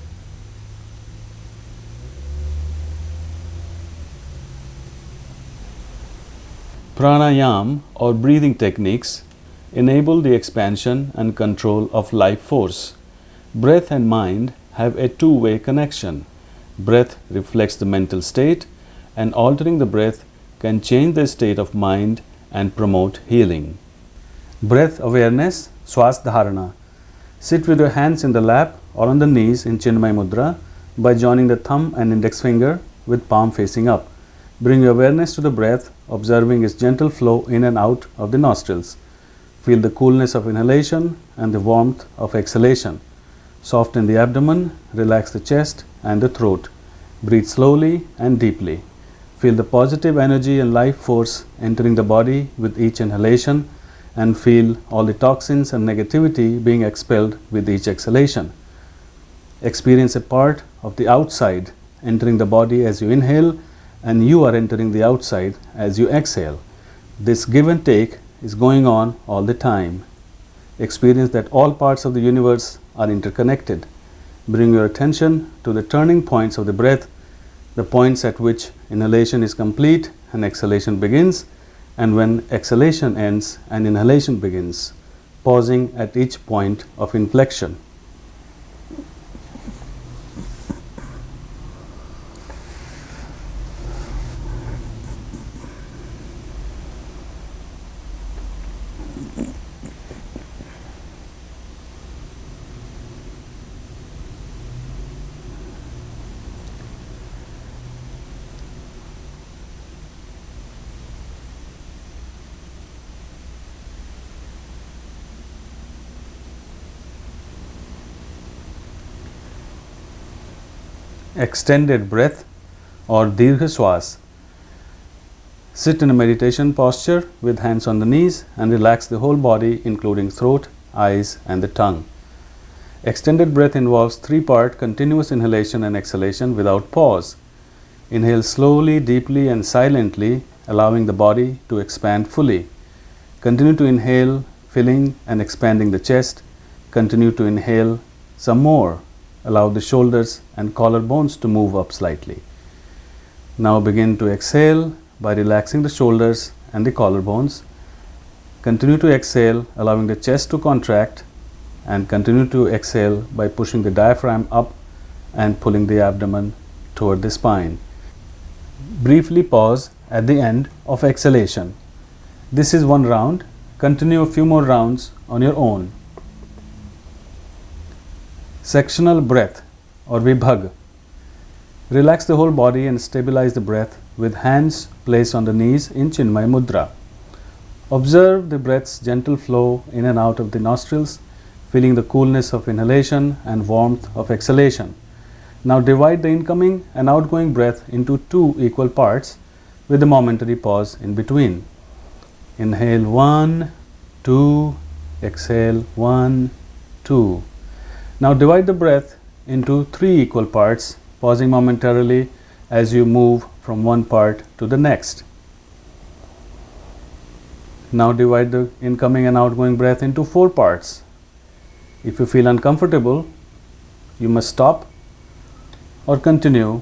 Pranayama or breathing techniques enable the expansion and control of life force. Breath and mind have a two-way connection. Breath reflects the mental state, and altering the breath can change the state of mind and promote healing. Breath awareness, Swas Dharana. Sit with your hands in the lap or on the knees in Chinmay Mudra by joining the thumb and index finger with palm facing up. Bring your awareness to the breath, observing its gentle flow in and out of the nostrils. Feel the coolness of inhalation and the warmth of exhalation. Soften the abdomen, relax the chest and the throat. Breathe slowly and deeply. Feel the positive energy and life force entering the body with each inhalation, and feel all the toxins and negativity being expelled with each exhalation. Experience a part of the outside entering the body as you inhale, and you are entering the outside as you exhale. This give and take is going on all the time. Experience that all parts of the universe are interconnected. Bring your attention to the turning points of the breath, the points at which inhalation is complete and exhalation begins, and when exhalation ends and inhalation begins, pausing at each point of inflection. Extended breath or Dirgha Swas. Sit in a meditation posture with hands on the knees and relax the whole body, including throat, eyes, and the tongue. Extended breath involves 3-part continuous inhalation and exhalation without pause. Inhale slowly, deeply, and silently, allowing the body to expand fully. Continue to inhale, filling and expanding the chest. Continue to inhale some more. Allow the shoulders and collarbones to move up slightly. Now begin to exhale by relaxing the shoulders and the collarbones. Continue to exhale, allowing the chest to contract, and continue to exhale by pushing the diaphragm up and pulling the abdomen toward the spine. Briefly pause at the end of exhalation. This is one round. Continue a few more rounds on your own. Sectional breath or Vibhag. Relax the whole body and stabilize the breath with hands placed on the knees in Chinmay Mudra. Observe the breath's gentle flow in and out of the nostrils, feeling the coolness of inhalation and warmth of exhalation. Now divide the incoming and outgoing breath into 2 equal parts with a momentary pause in between. Inhale 1, 2, exhale 1, 2. Now divide the breath into 3 equal parts, pausing momentarily as you move from one part to the next. Now divide the incoming and outgoing breath into 4 parts. If you feel uncomfortable, you must stop or continue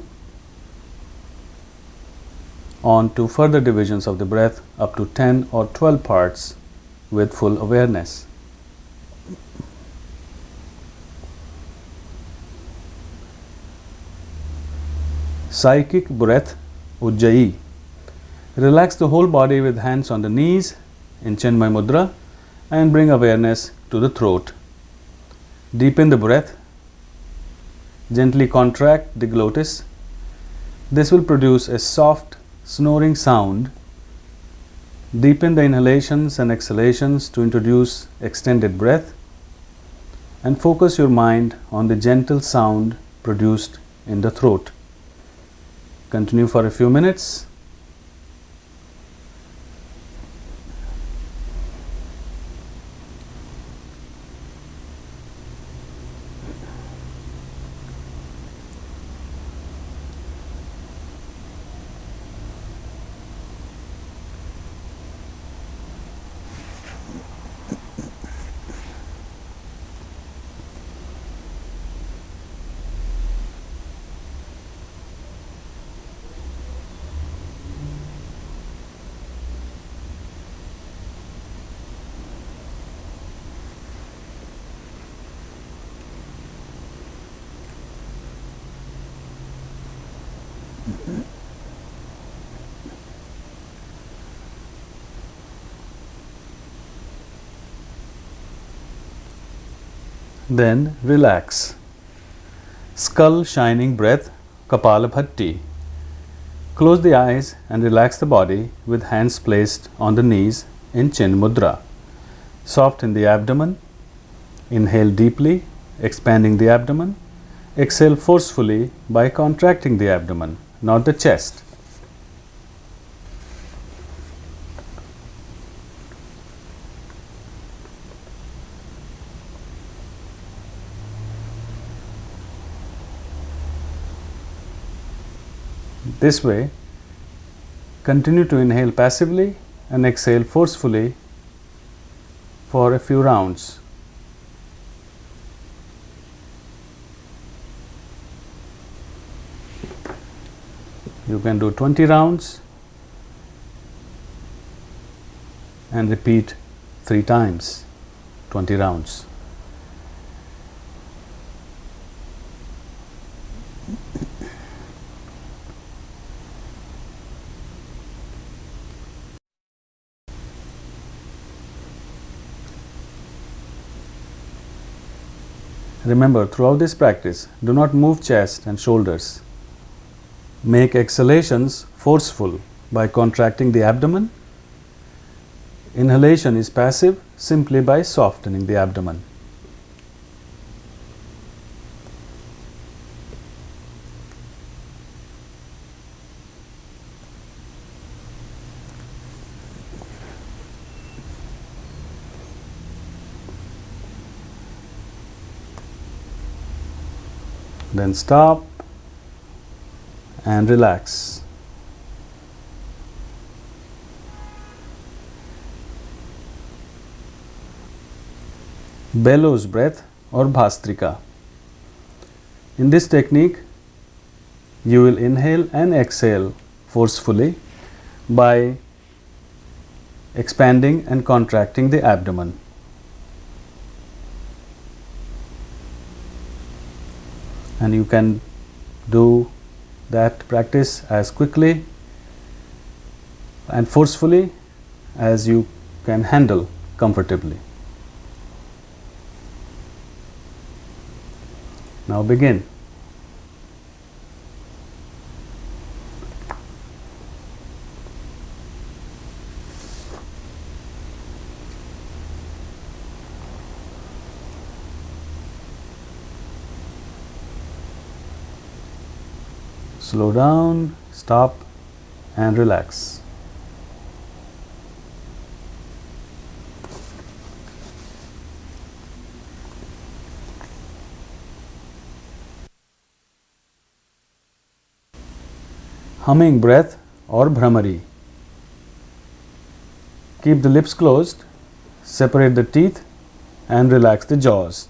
on to further divisions of the breath up to 10 or 12 parts with full awareness. Psychic breath, Ujjayi. Relax the whole body with hands on the knees in Chinmay Mudra and bring awareness to the throat. Deepen the breath. Gently contract the glottis. This will produce a soft snoring sound. Deepen the inhalations and exhalations to introduce extended breath, and focus your mind on the gentle sound produced in the throat. Continue for a few minutes. Then relax. Skull shining breath, Kapalabhati. Close the eyes and relax the body with hands placed on the knees in Chin Mudra. Soften the abdomen. Inhale deeply, expanding the abdomen. Exhale forcefully by contracting the abdomen, not the chest. This way, continue to inhale passively and exhale forcefully for a few rounds. You can do 20 rounds and repeat 3 times, 20 rounds. Remember, throughout this practice, do not move chest and shoulders. Make exhalations forceful by contracting the abdomen. Inhalation is passive simply by softening the abdomen. Then stop and relax. Bellows breath or bhastrika. In this technique, you will inhale and exhale forcefully by expanding and contracting the abdomen. And you can do that practice as quickly and forcefully as you can handle comfortably. Now begin. Slow down, stop and relax. Humming breath or bhramari. Keep the lips closed, separate the teeth and relax the jaws.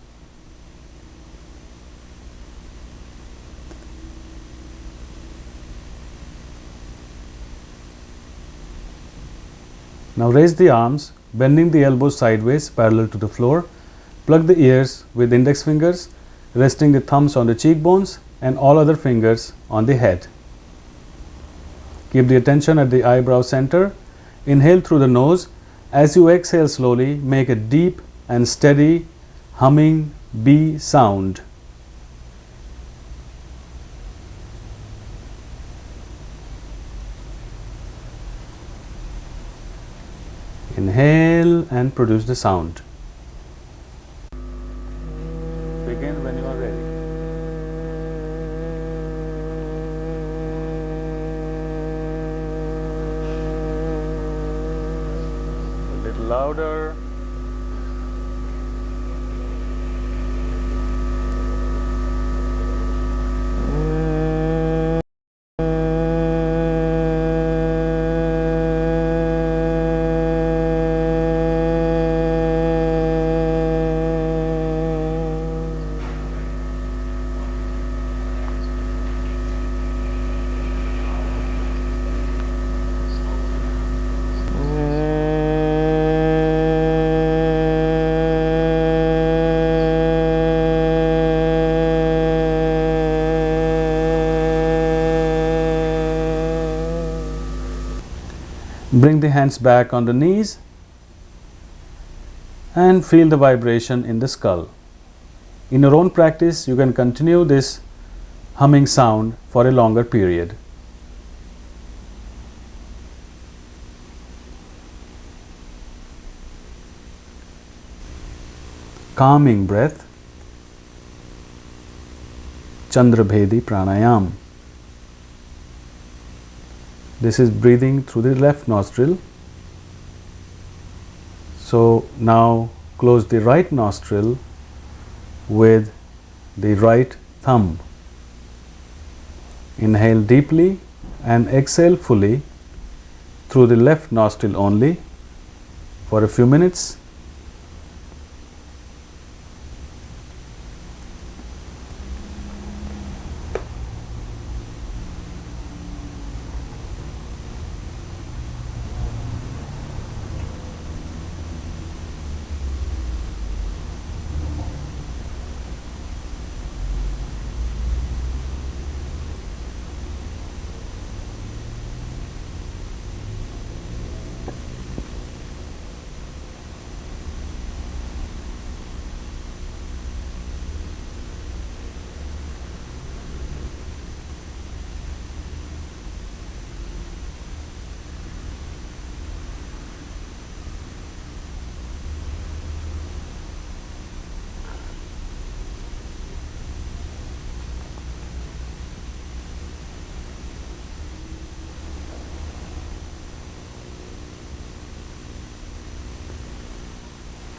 Now raise the arms, bending the elbows sideways parallel to the floor. Plug the ears with index fingers, resting the thumbs on the cheekbones and all other fingers on the head. Keep the attention at the eyebrow center. Inhale through the nose. As you exhale slowly, make a deep and steady humming B sound. Inhale and produce the sound. Begin when you are ready. A little louder. Bring the hands back on the knees and feel the vibration in the skull. In your own practice, you can continue this humming sound for a longer period. Calming breath, Chandrabhedi Pranayama. This is breathing through the left nostril. So now close the right nostril with the right thumb. Inhale deeply and exhale fully through the left nostril only for a few minutes.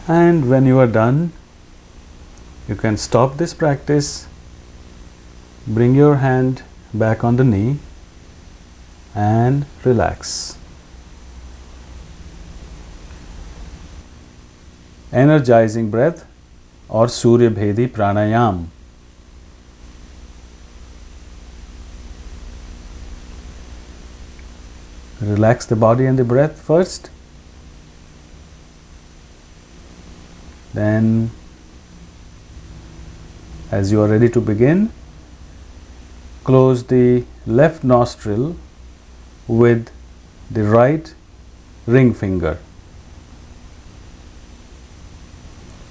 And when you are done, you can stop this practice, bring your hand back on the knee and relax. Energizing breath or Surya Bhedi Pranayama. Relax the body and the breath first. Then, as you are ready to begin, close the left nostril with the right ring finger.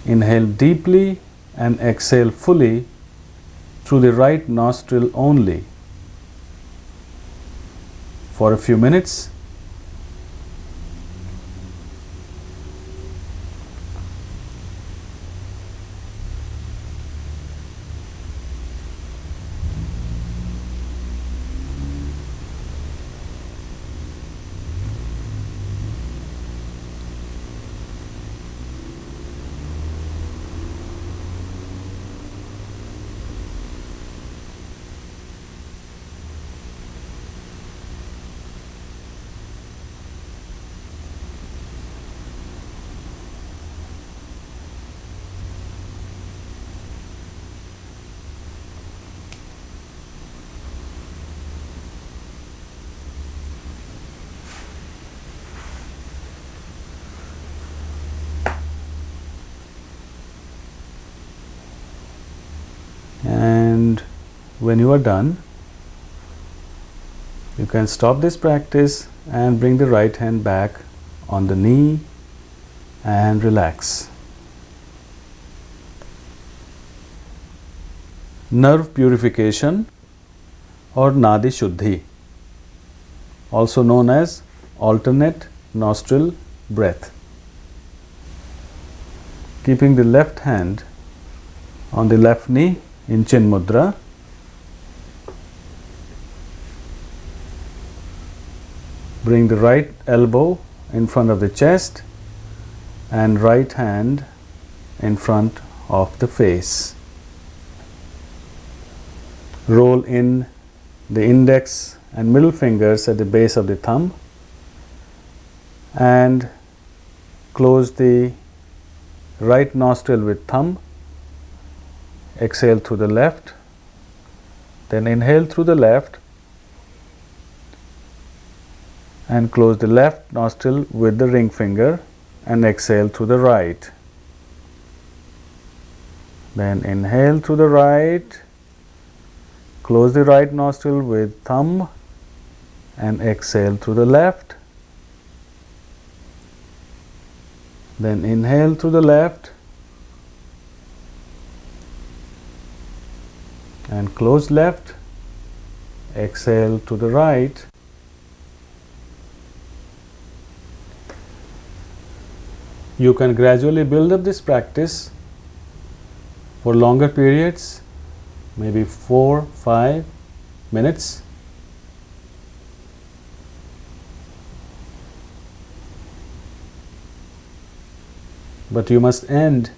Inhale deeply and exhale fully through the right nostril only for a few minutes. And when you are done, you can stop this practice and bring the right hand back on the knee and relax. Nerve purification or Nadi Shuddhi, also known as alternate nostril breath. Keeping the left hand on the left knee in Chin Mudra, bring the right elbow in front of the chest and right hand in front of the face. Roll in the index and middle fingers at the base of the thumb and close the right nostril with thumb. Exhale through the left, then inhale through the left and close the left nostril with the ring finger and exhale through the right. Then inhale through the right, close the right nostril with thumb and exhale through the left. Then inhale through the left and close left, exhale to the right. You can gradually build up this practice for longer periods, maybe 4-5 minutes. But you must end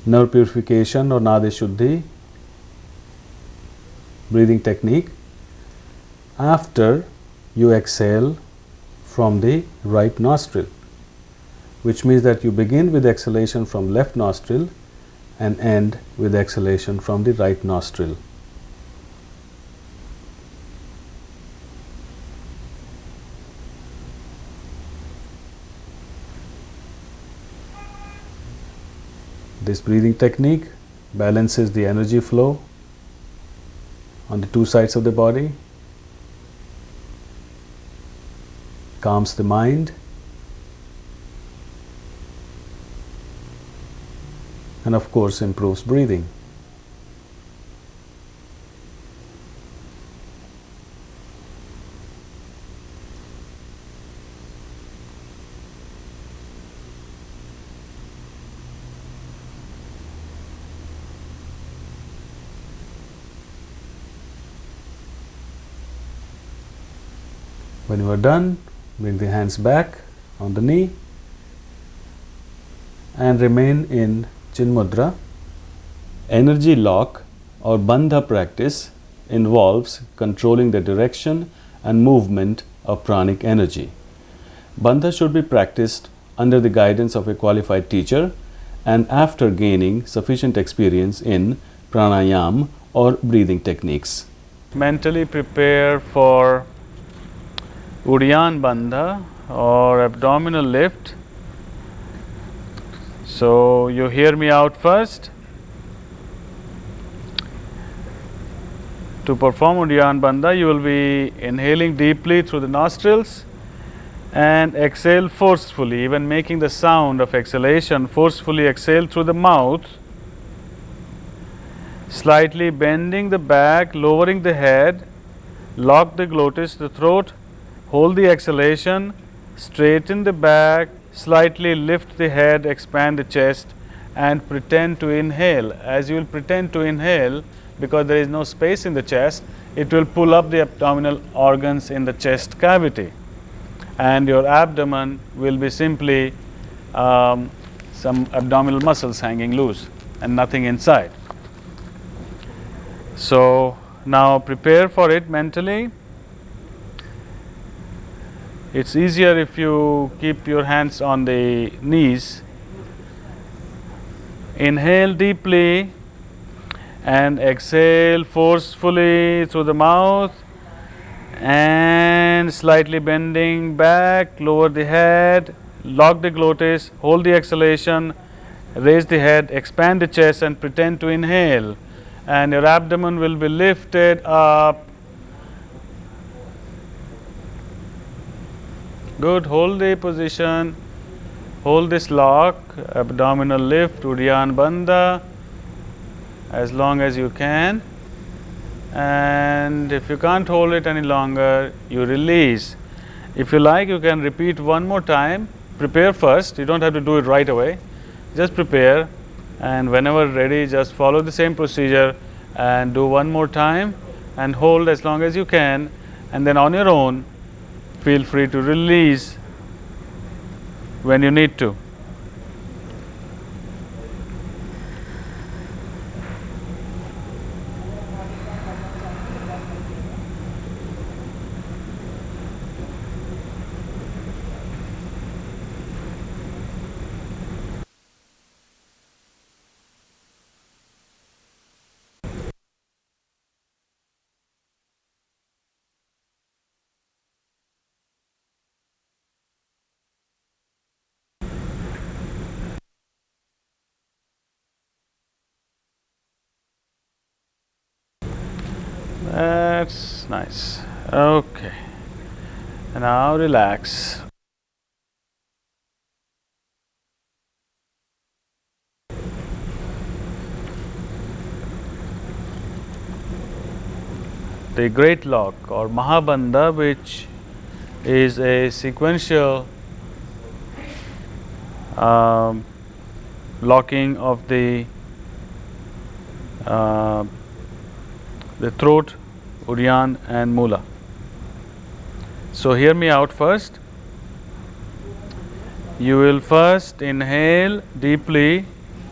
nerve purification or Nadi Shuddhi breathing technique after you exhale from the right nostril, which means that you begin with exhalation from left nostril and end with exhalation from the right nostril. This breathing technique balances the energy flow on the two sides of the body, calms the mind, and of course improves breathing. When you are done, bring the hands back on the knee and remain in Chin Mudra. Energy lock or bandha practice involves controlling the direction and movement of pranic energy. Bandha should be practiced under the guidance of a qualified teacher and after gaining sufficient experience in pranayama or breathing techniques. Mentally prepare for Udyan Bandha or abdominal lift. So you hear me out first. To perform Udyan Bandha, you will be inhaling deeply through the nostrils and exhale forcefully, even making the sound of exhalation. Forcefully exhale through the mouth, slightly bending the back, lowering the head, lock the glottis, the throat, hold the exhalation, straighten the back, slightly lift the head, expand the chest and pretend to inhale. As you will pretend to inhale, because there is no space in the chest, it will pull up the abdominal organs in the chest cavity and your abdomen will be simply some abdominal muscles hanging loose and nothing inside. So now prepare for it mentally. It's easier if you keep your hands on the knees. Inhale deeply and exhale forcefully through the mouth and slightly bending back, lower the head, lock the glottis, hold the exhalation, raise the head, expand the chest and pretend to inhale, and your abdomen will be lifted up. Good. Hold the position, hold this lock, abdominal lift, Udyan Bandha, as long as you can. And if you can't hold it any longer, you release. If you like, you can repeat one more time. Prepare first. You don't have to do it right away. Just prepare, and whenever ready, just follow the same procedure and do one more time and hold as long as you can, and then on your own feel free to release when you need to. That's nice. Okay. And now relax. The Great Lock or Mahabandha, which is a sequential locking of the throat, Udyan and Mula. So hear me out first. You will first inhale deeply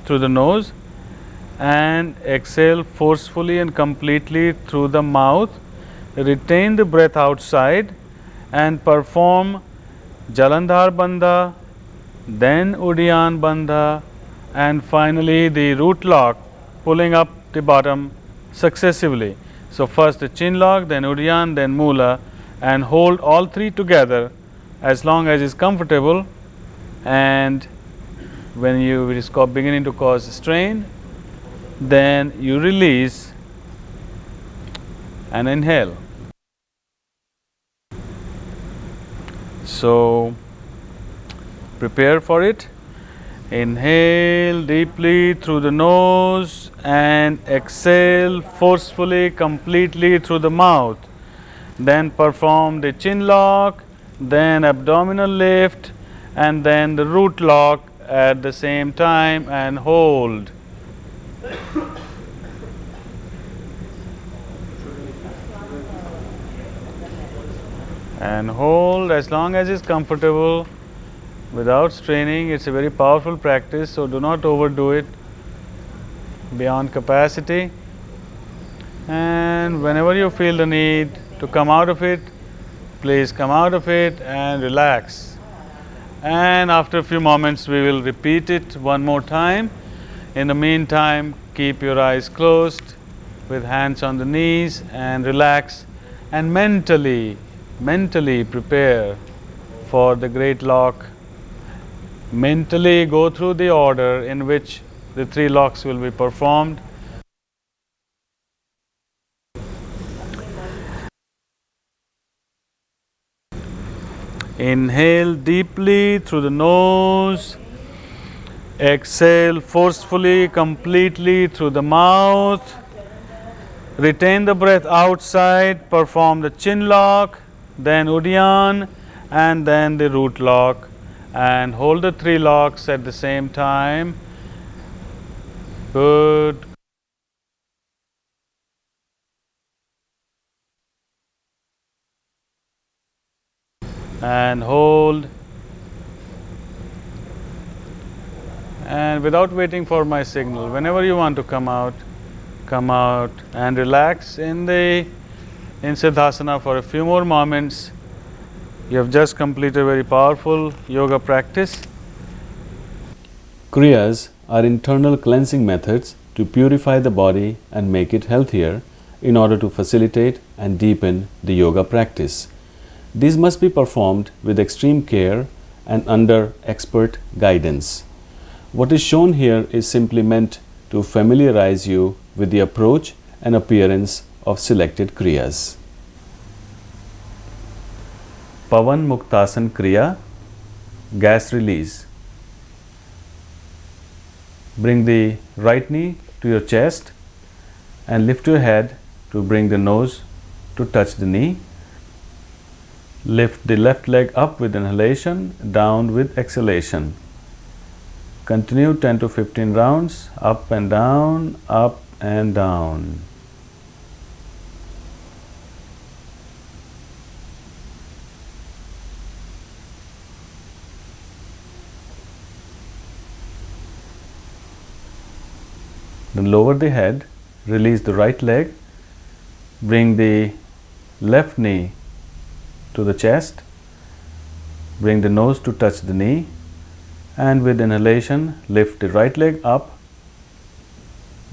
through the nose and exhale forcefully and completely through the mouth. Retain the breath outside and perform Jalandhar Bandha, then Udyan Bandha, and finally the root lock, pulling up the bottom successively. So first the chin lock, then Udyan, then Mula, and hold all three together as long as is comfortable, and when it is beginning to cause strain, then you release and inhale. So prepare for it. Inhale deeply through the nose and exhale forcefully completely through the mouth. Then perform the chin lock, then abdominal lift, and then the root lock at the same time and hold. And hold as long as is comfortable, without straining. It's a very powerful practice, so do not overdo it beyond capacity. And whenever you feel the need to come out of it, please come out of it and relax. And after a few moments we will repeat it one more time. In the meantime, keep your eyes closed with hands on the knees and relax, and mentally prepare for the great lock. Mentally go through the order in which the 3 locks will be performed. Inhale deeply through the nose. Exhale forcefully, completely through the mouth. Retain the breath outside. Perform the chin lock, then Uddiyana, and then the root lock. And hold the 3 locks at the same time. Good. And hold. And without waiting for my signal, whenever you want to come out and relax in Siddhasana for a few more moments. You have just completed a very powerful yoga practice. Kriyas are internal cleansing methods to purify the body and make it healthier in order to facilitate and deepen the yoga practice. These must be performed with extreme care and under expert guidance. What is shown here is simply meant to familiarize you with the approach and appearance of selected kriyas. Pavan Muktasan Kriya, gas release. Bring the right knee to your chest and lift your head to bring the nose to touch the knee. Lift the left leg up with inhalation, down with exhalation. Continue 10 to 15 rounds, up and down, up and down. Then lower the head, release the right leg, bring the left knee to the chest, bring the nose to touch the knee, and with inhalation lift the right leg up,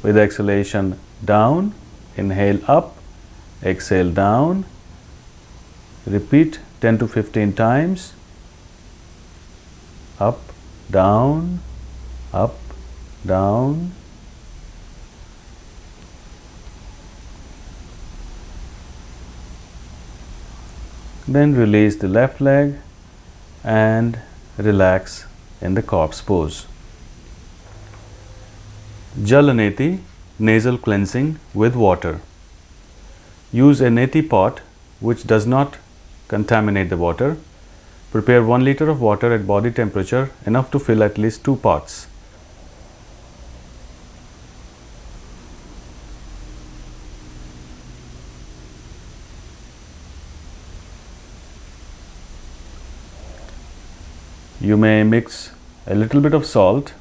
with exhalation down, inhale up, exhale down. Repeat 10 to 15 times. Up, down, up, down. Then release the left leg and relax in the corpse pose. Jalaneti, nasal cleansing with water. Use a neti pot which does not contaminate the water. Prepare 1 liter of water at body temperature, enough to fill at least 2 pots. You may mix a little bit of salt,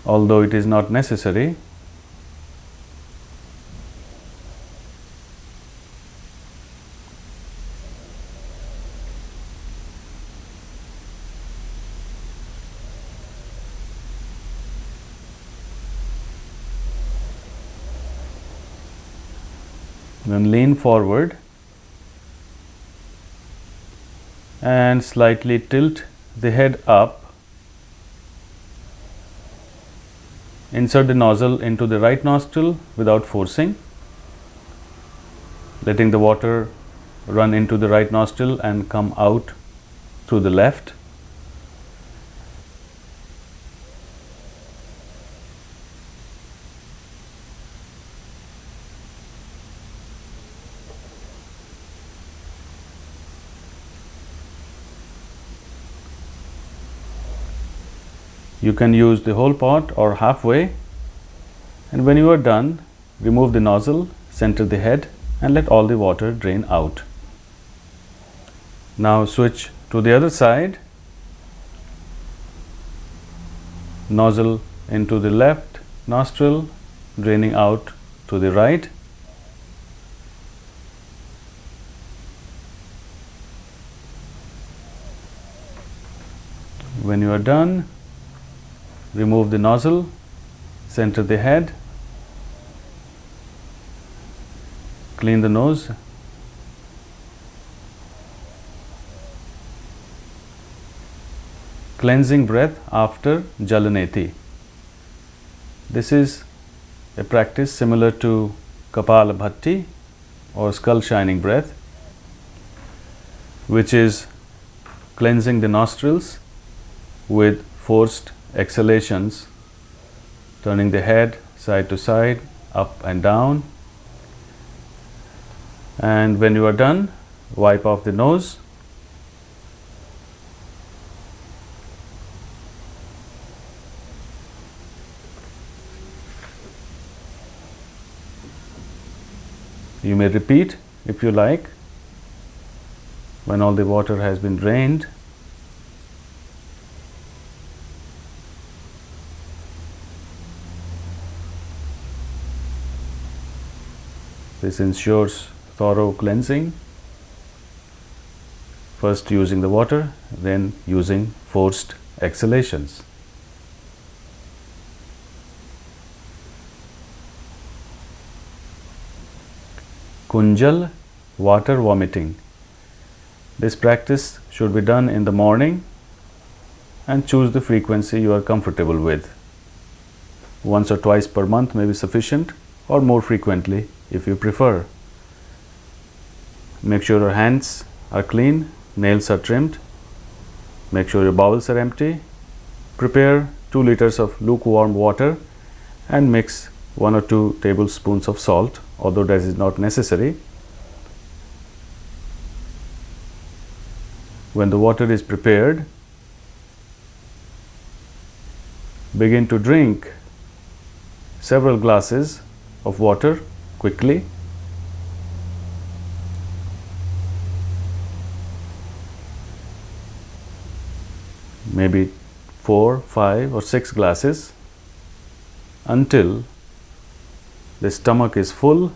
although it is not necessary. Then lean forward and slightly tilt the head up. Insert the nozzle into the right nostril without forcing, letting the water run into the right nostril and come out through the left. You can use the whole pot or halfway, and when you are done, remove the nozzle, center the head, and let all the water drain out. Now switch to To the other side, nozzle into the left nostril, draining out to the right. When you are done, remove the nozzle, center the head, clean the nose, cleansing breath after Jalaneti. This is a practice similar to Kapala Bhatti or skull shining breath, which is cleansing the nostrils with forced exhalations, turning the head side to side, up and down. And when you are done, wipe off the nose. You may repeat if you like when all the water has been drained. This ensures thorough cleansing, first using the water, then using forced exhalations. Kunjal, water vomiting. This practice should be done in the morning and choose the frequency you are comfortable with. Once or twice per month may be sufficient, or more frequently if you prefer. Make sure your hands are clean, nails are trimmed. Make sure your bowels are empty. Prepare 2 liters of lukewarm water and mix 1 or 2 tablespoons of salt, although that is not necessary. When the water is prepared, begin to drink several glasses of water quickly. Maybe 4, 5 or 6 glasses until the stomach is full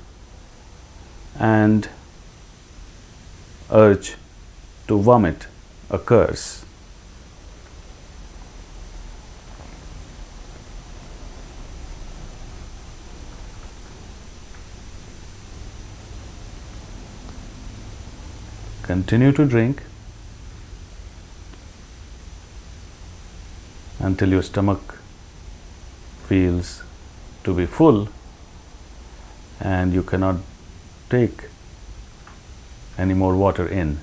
and urge to vomit occurs. Continue to drink until your stomach feels to be full and you cannot take any more water in.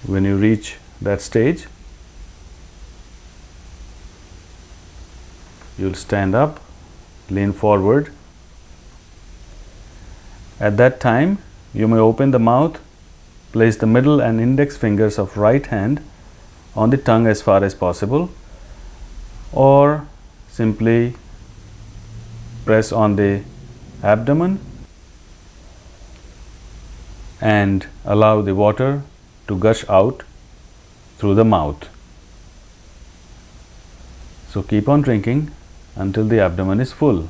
When you reach that stage, you'll stand up, lean forward. At that time, you may open the mouth, place the middle and index fingers of right hand on the tongue as far as possible, or simply press on the abdomen and allow the water to gush out through the mouth. So keep on drinking until the abdomen is full.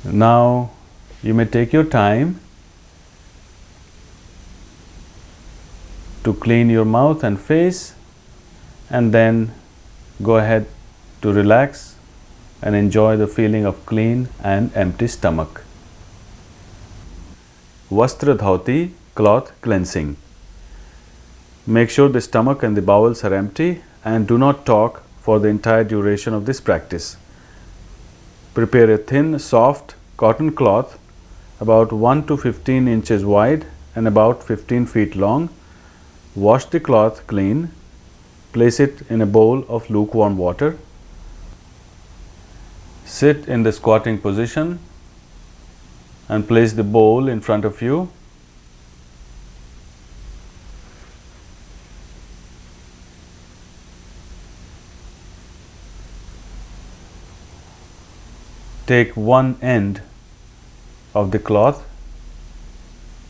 Now you may take your time to clean your mouth and face and then go ahead to relax and enjoy the feeling of clean and empty stomach. Vastra dhauti, cloth cleansing. Make sure the stomach and the bowels are empty and do not talk for the entire duration of this practice. Prepare a thin, soft cotton cloth about 1 to 15 inches wide and about 15 feet long. Wash the cloth clean. Place it in a bowl of lukewarm water. Sit in the squatting position and place the bowl in front of you. Take one end of the cloth,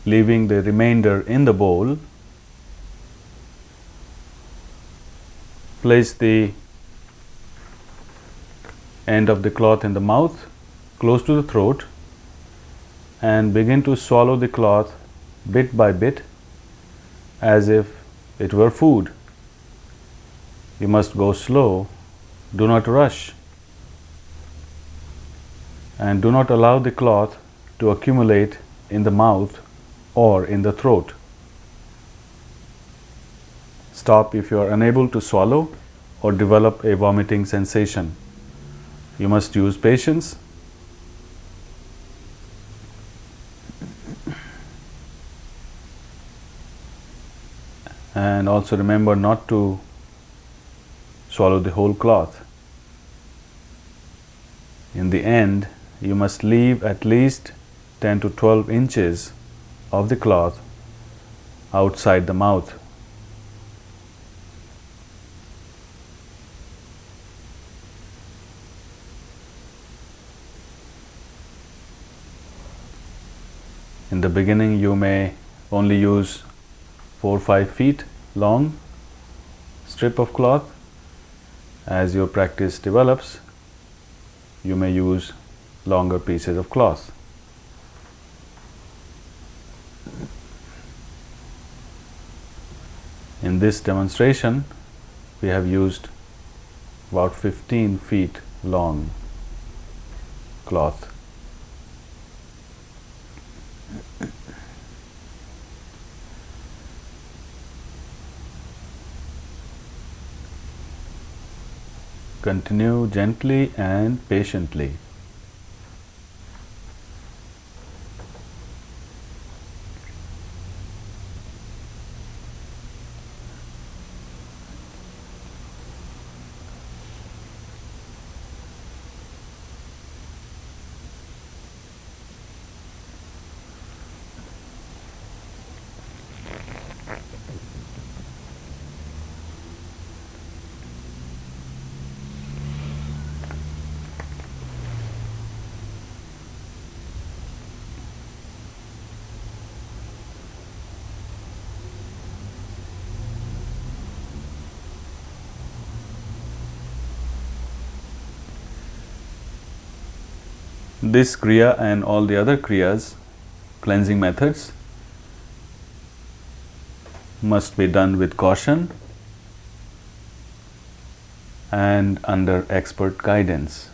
leaving the remainder in the bowl. Place the end of the cloth in the mouth, close to the throat, and begin to swallow the cloth bit by bit as if it were food. You must go slow, do not rush, and do not allow the cloth to accumulate in the mouth or in the throat. Stop if you are unable to swallow or develop a vomiting sensation. You must use patience. And also remember not to swallow the whole cloth. In the end, you must leave at least 10 to 12 inches of the cloth outside the mouth. In the beginning, you may only use 4 or 5 feet long strip of cloth. As your practice develops, you may use longer pieces of cloth. In this demonstration, we have used about 15 feet long cloth. Continue gently and patiently. This kriya and all the other kriyas, cleansing methods, must be done with caution and under expert guidance.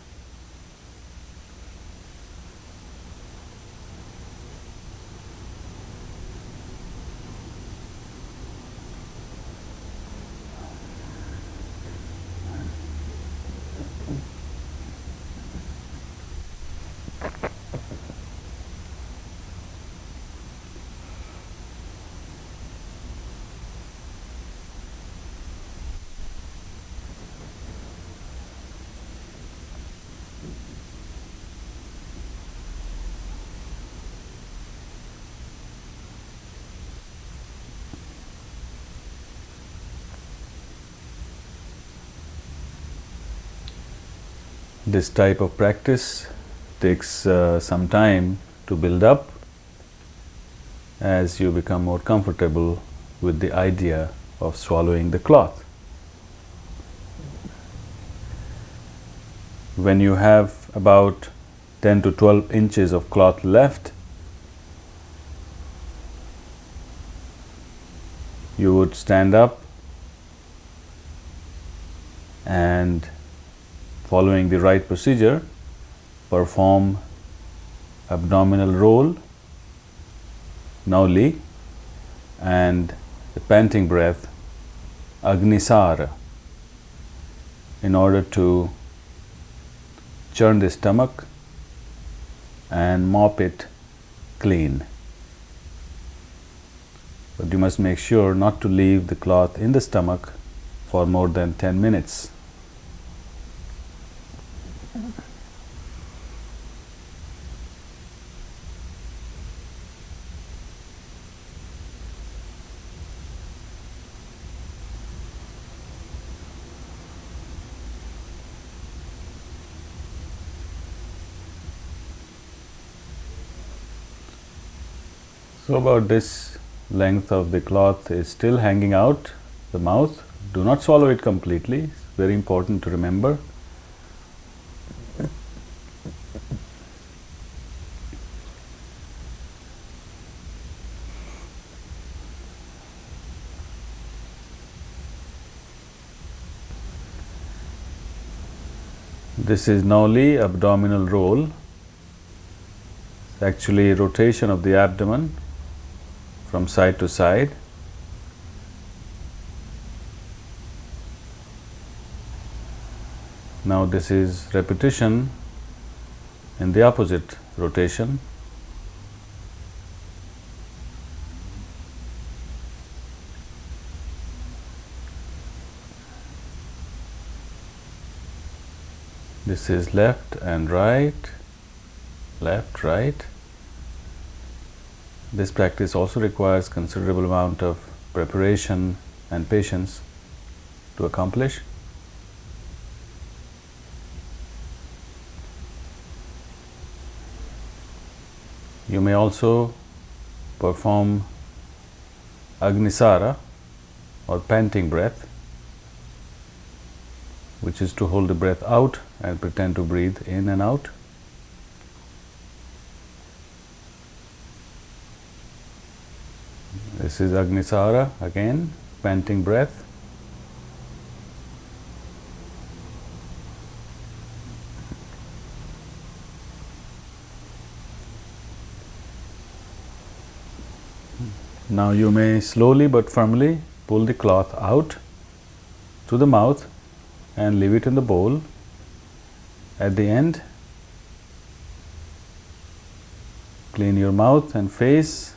This type of practice takes some time to build up as you become more comfortable with the idea of swallowing the cloth. When you have about 10 to 12 inches of cloth left, you would stand up and following the right procedure, perform abdominal roll, Nauli, and the panting breath, Agnisara, in order to churn the stomach and mop it clean. But you must make sure not to leave the cloth in the stomach for more than 10 minutes. So about this length of the cloth is still hanging out the mouth. Do not swallow it completely. It's very important to remember. This is Nauli, abdominal roll. It's actually rotation of the abdomen from side to side. Now this is repetition in the opposite rotation. This is left and right, left, right. This practice also requires considerable amount of preparation and patience to accomplish. You may also perform Agnisara or panting breath, which is to hold the breath out and pretend to breathe in and out. This is Agnisara, again, panting breath. Now you may slowly but firmly pull the cloth out to the mouth and leave it in the bowl. At the end, clean your mouth and face.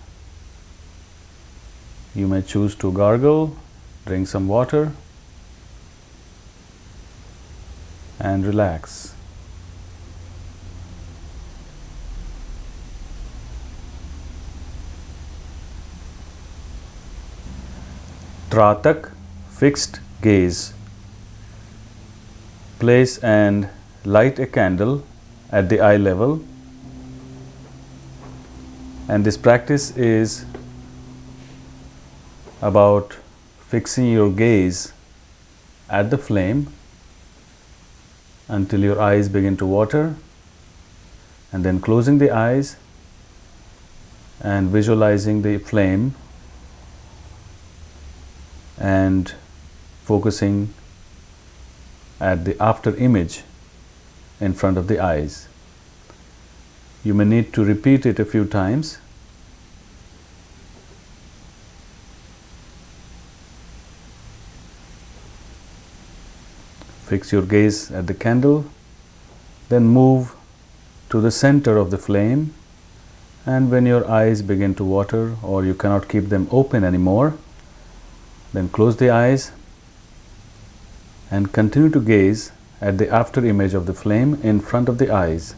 You may choose to gargle, drink some water, and relax. Tratak, fixed gaze. Place and light a candle at the eye level, and this practice is about fixing your gaze at the flame until your eyes begin to water, and then closing the eyes and visualizing the flame and focusing at the after image in front of the eyes. You may need to repeat it a few times. Fix your gaze at the candle, then move to the center of the flame, and when your eyes begin to water or you cannot keep them open anymore, then close the eyes and continue to gaze at the after image of the flame in front of the eyes.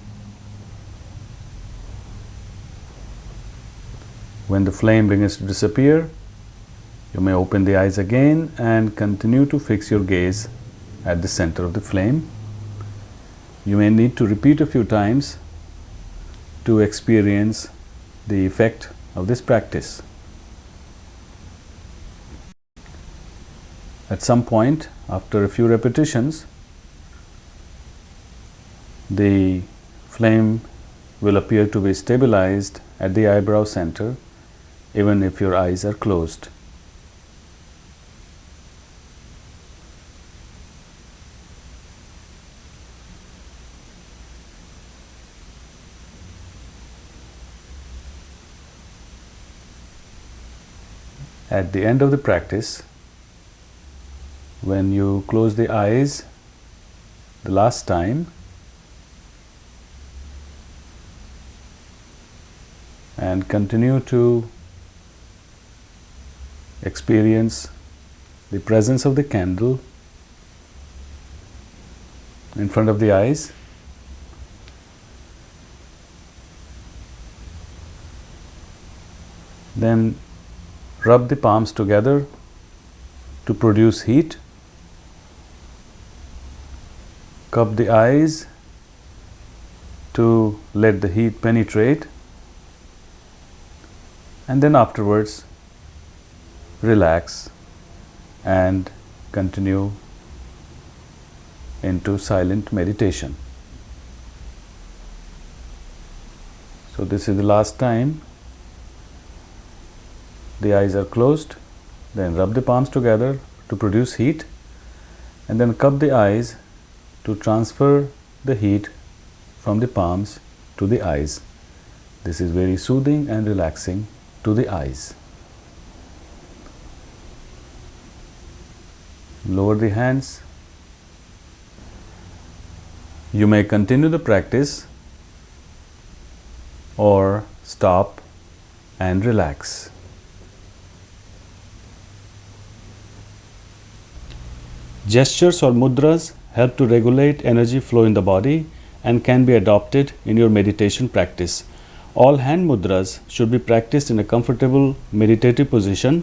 When the flame begins to disappear, you may open the eyes again and continue to fix your gaze at the center of the flame. You may need to repeat a few times to experience the effect of this practice. At some point, after a few repetitions, the flame will appear to be stabilized at the eyebrow center, even if your eyes are closed. At the end of the practice, when you close the eyes the last time and continue to experience the presence of the candle in front of the eyes, then rub the palms together to produce heat. Cup the eyes to let the heat penetrate, and then afterwards relax and continue into silent meditation. So this is the last time. The eyes are closed, then rub the palms together to produce heat, and then cup the eyes to transfer the heat from the palms to the eyes. This is very soothing and relaxing to the eyes. Lower the hands. You may continue the practice or stop and relax. Gestures or mudras help to regulate energy flow in the body and can be adopted in your meditation practice. All hand mudras should be practiced in a comfortable meditative position,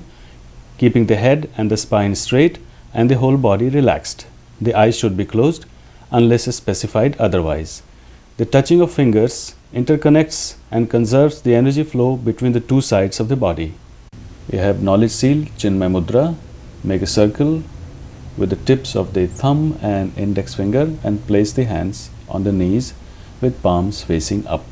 keeping the head and the spine straight and the whole body relaxed. The eyes should be closed unless specified otherwise. The touching of fingers interconnects and conserves the energy flow between the two sides of the body. We have knowledge seal, Chinmay Mudra. Make a circle with the tips of the thumb and index finger and place the hands on the knees with palms facing up.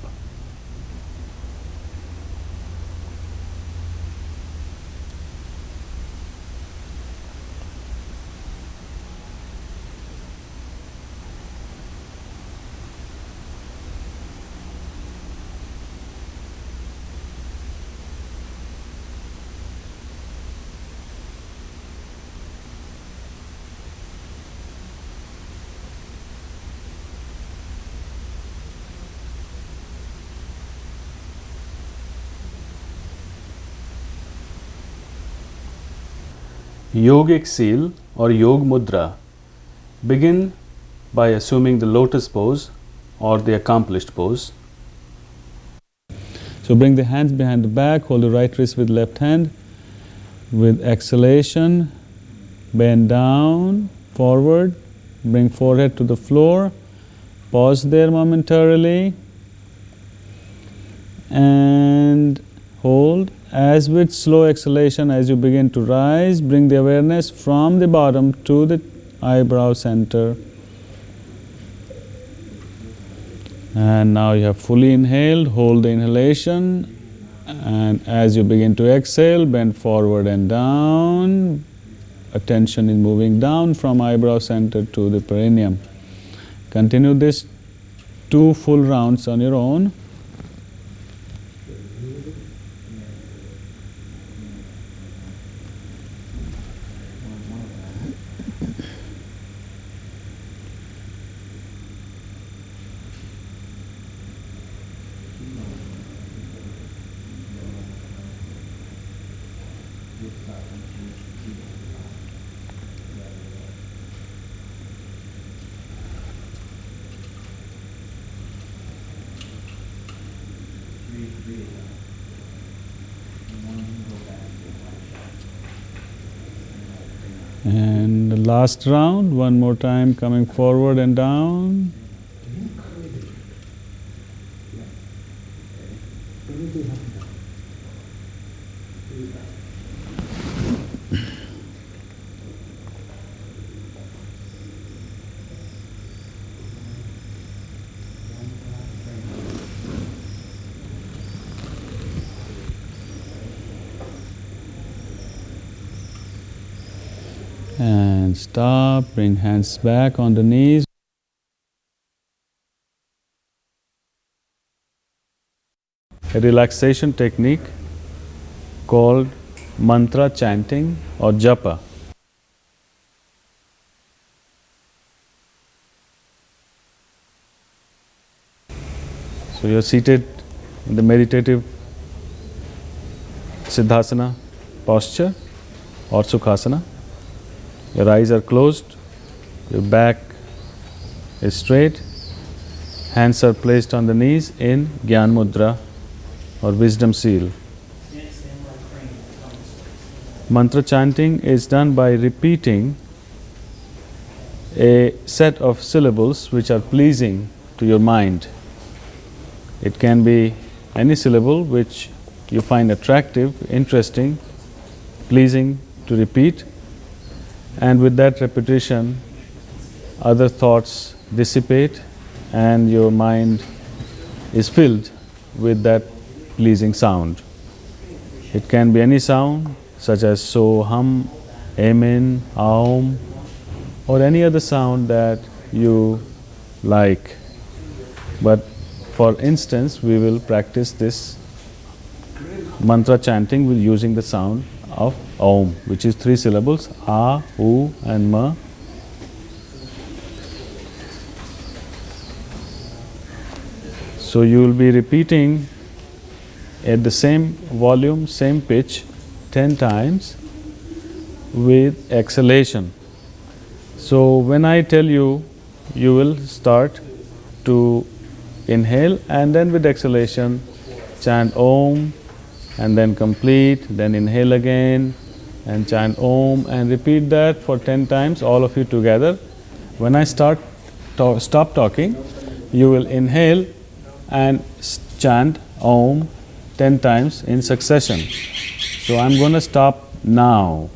Yogic seal or Yog Mudra. Begin by assuming the lotus pose or the accomplished pose. So bring the hands behind the back, hold the right wrist with left hand. With exhalation, bend down, forward, bring forehead to the floor, pause there momentarily, and hold. As with slow exhalation, as you begin to rise, bring the awareness from the bottom to the eyebrow center. And now you have fully inhaled, hold the inhalation, and as you begin to exhale, bend forward and down. Attention is moving down from eyebrow center to the perineum. Continue this 2 full rounds on your own. And the last round, one more time, coming forward and down. And stop, bring hands back on the knees. A relaxation technique called mantra chanting or japa. So you're seated in the meditative Siddhasana posture or Sukhasana. Your eyes are closed, your back is straight, hands are placed on the knees in Gyan Mudra or Wisdom Seal. Mantra chanting is done by repeating a set of syllables which are pleasing to your mind. It can be any syllable which you find attractive, interesting, pleasing to repeat, and with that repetition, other thoughts dissipate and your mind is filled with that pleasing sound. It can be any sound such as so, hum, amen, aum, or any other sound that you like. But for instance, we will practice this mantra chanting with using the sound of Om, which is 3 syllables, A, U and Ma. So you will be repeating at the same volume, same pitch 10 times with exhalation. So when I tell you, you will start to inhale and then with exhalation chant Om and then complete, then inhale again and chant Om and repeat that for 10 times, all of you together. When I stop talking, you will inhale and chant Om 10 times in succession. So I'm going to stop now.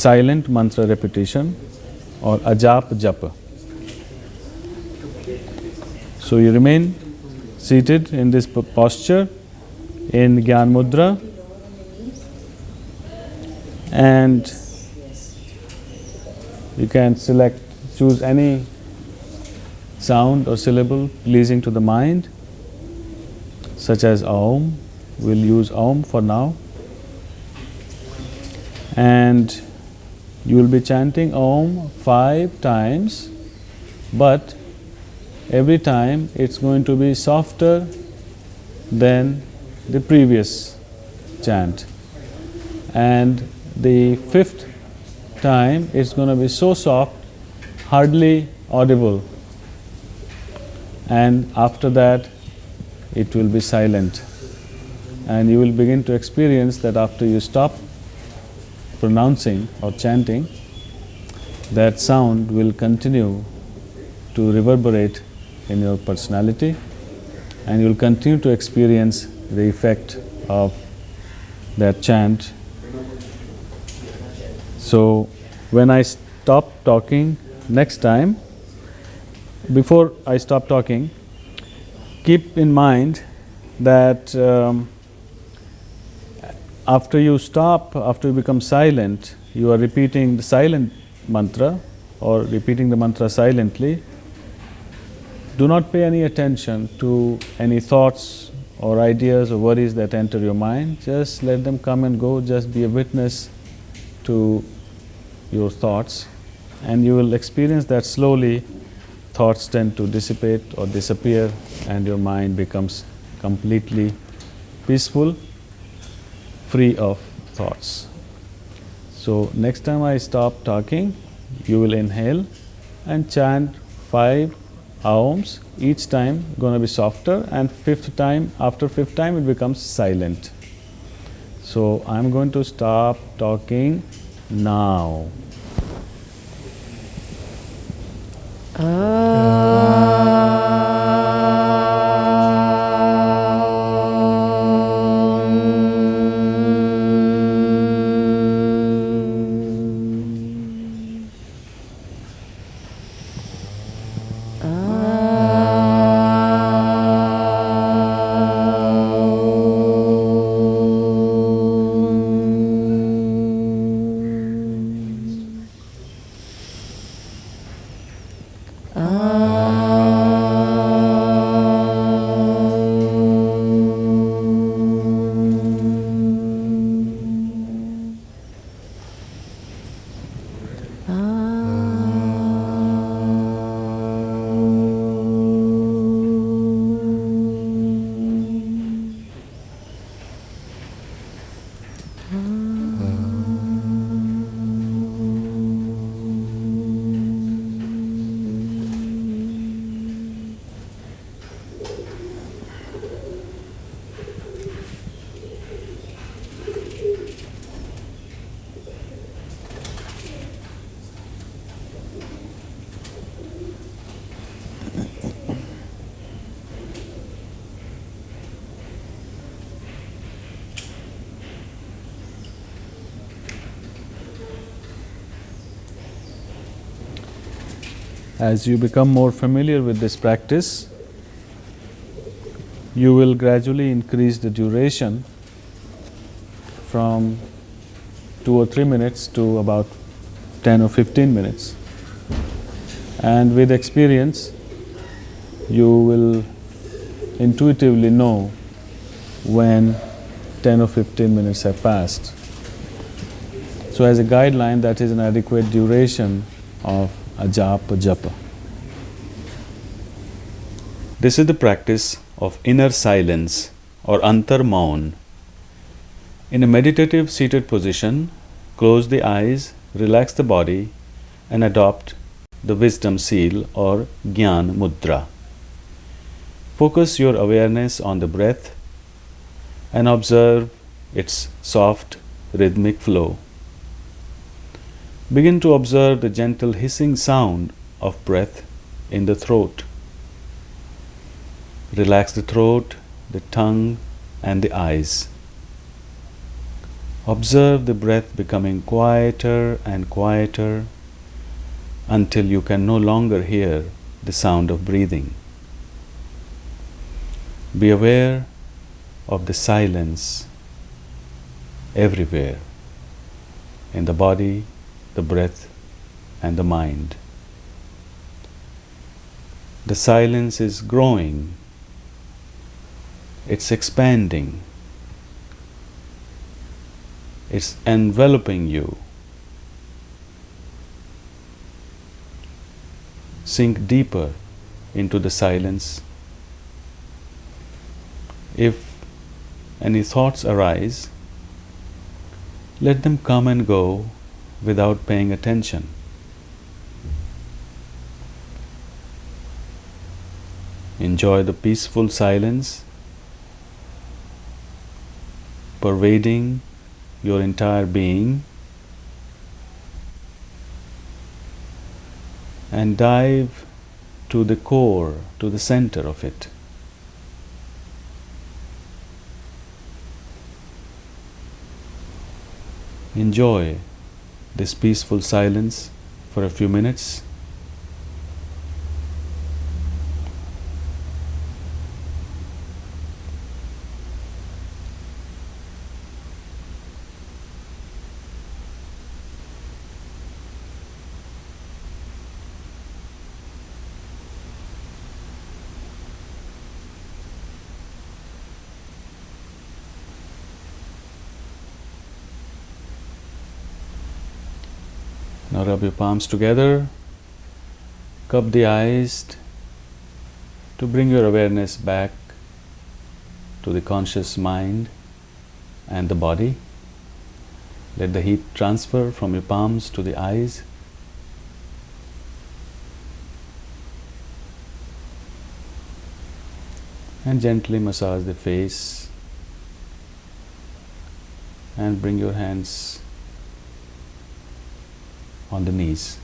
Silent mantra repetition or ajap japa. So you remain seated in this posture in Gyan Mudra, and you can choose any sound or syllable pleasing to the mind, such as Om. We'll use Om for now. And you will be chanting Om 5 times, but every time it's going to be softer than the previous chant. And the 5th time it's going to be so soft, hardly audible. And after that, it will be silent. And you will begin to experience that after you stop pronouncing or chanting, that sound will continue to reverberate in your personality, and you will continue to experience the effect of that chant. So, when I stop talking next time, before I stop talking, keep in mind that after you become silent, you are repeating the silent mantra or repeating the mantra silently. Do not pay any attention to any thoughts or ideas or worries that enter your mind. Just let them come and go. Just be a witness to your thoughts, and you will experience that slowly thoughts tend to dissipate or disappear, and your mind becomes completely peaceful, free of thoughts. So next time I stop talking, you will inhale and chant 5 Aums, each time going to be softer, and after 5th time it becomes silent. So I'm going to stop talking now. As you become more familiar with this practice, you will gradually increase the duration from 2 or 3 minutes to about 10 or 15 minutes. And with experience, you will intuitively know when 10 or 15 minutes have passed. So as a guideline, that is an adequate duration of a japa. This is the practice of inner silence or antar maun. In a meditative seated position, close the eyes, relax the body, and adopt the wisdom seal or Gyan Mudra. Focus your awareness on the breath and observe its soft rhythmic flow. Begin to observe the gentle hissing sound of breath in the throat. Relax the throat, the tongue, and the eyes. Observe the breath becoming quieter and quieter until you can no longer hear the sound of breathing. Be aware of the silence everywhere in the body, the breath, and the mind. The silence is growing, it's expanding, it's enveloping you. Sink deeper into the silence. If any thoughts arise, let them come and go without paying attention. Enjoy the peaceful silence pervading your entire being, and dive to the core, to the center of it. Enjoy this peaceful silence for a few minutes. Now rub your palms together, cup the eyes to bring your awareness back to the conscious mind and the body. Let the heat transfer from your palms to the eyes. And gently massage the face and bring your hands on the knees.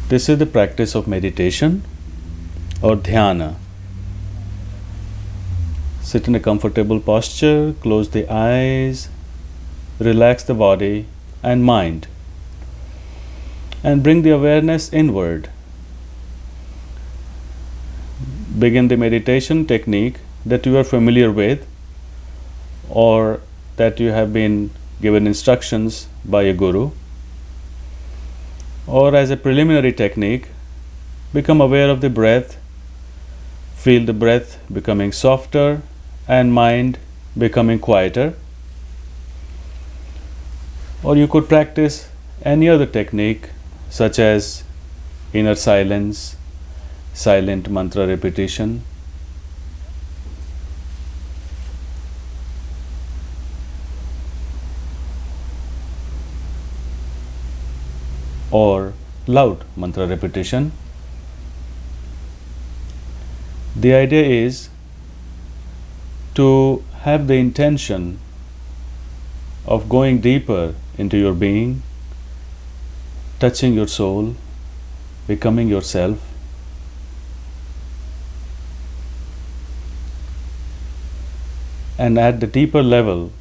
This is the practice of meditation or dhyana. Sit in a comfortable posture, close the eyes, relax the body and mind, and bring the awareness inward. Begin the meditation technique that you are familiar with or that you have been given instructions by a guru, or as a preliminary technique, become aware of the breath, feel the breath becoming softer and mind becoming quieter. Or you could practice any other technique such as inner silence, silent mantra repetition, or loud mantra repetition. The idea is to have the intention of going deeper into your being, touching your soul, becoming yourself, and at the deeper level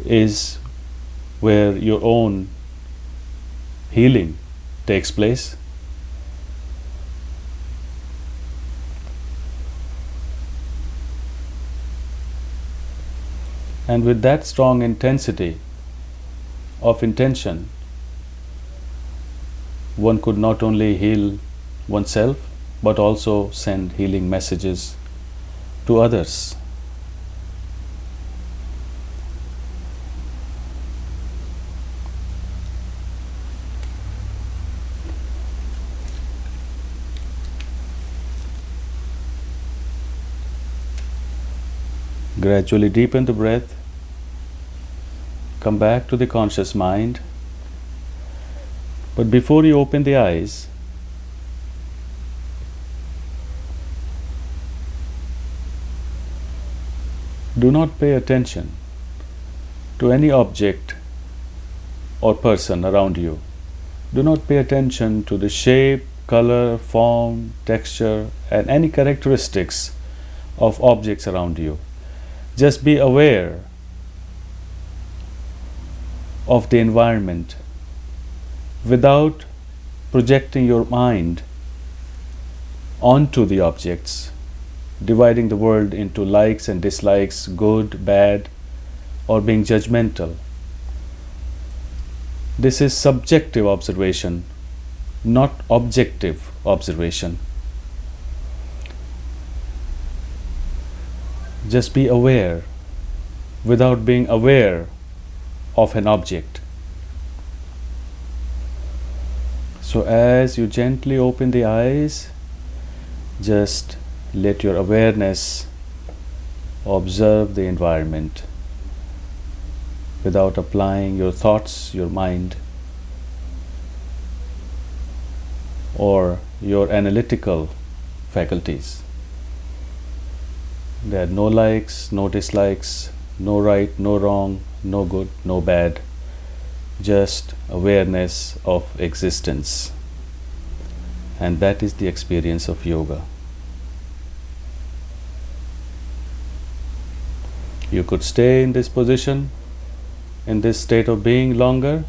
is where your own healing takes place. And with that strong intensity of intention, one could not only heal oneself but also send healing messages to others. Gradually deepen the breath, come back to the conscious mind. But before you open the eyes, do not pay attention to any object or person around you. Do not pay attention to the shape, color, form, texture, and any characteristics of objects around you. Just be aware of the environment without projecting your mind onto the objects, dividing the world into likes and dislikes, good, bad, or being judgmental. This is subjective observation, not objective observation. Just be aware without being aware of an object. So as you gently open the eyes, just let your awareness observe the environment without applying your thoughts, your mind, or your analytical faculties. There are no likes, no dislikes, no right, no wrong, no good, no bad, just awareness of existence. And that is the experience of yoga. You could stay in this position, in this state of being longer,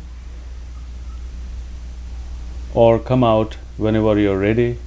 or come out whenever you're ready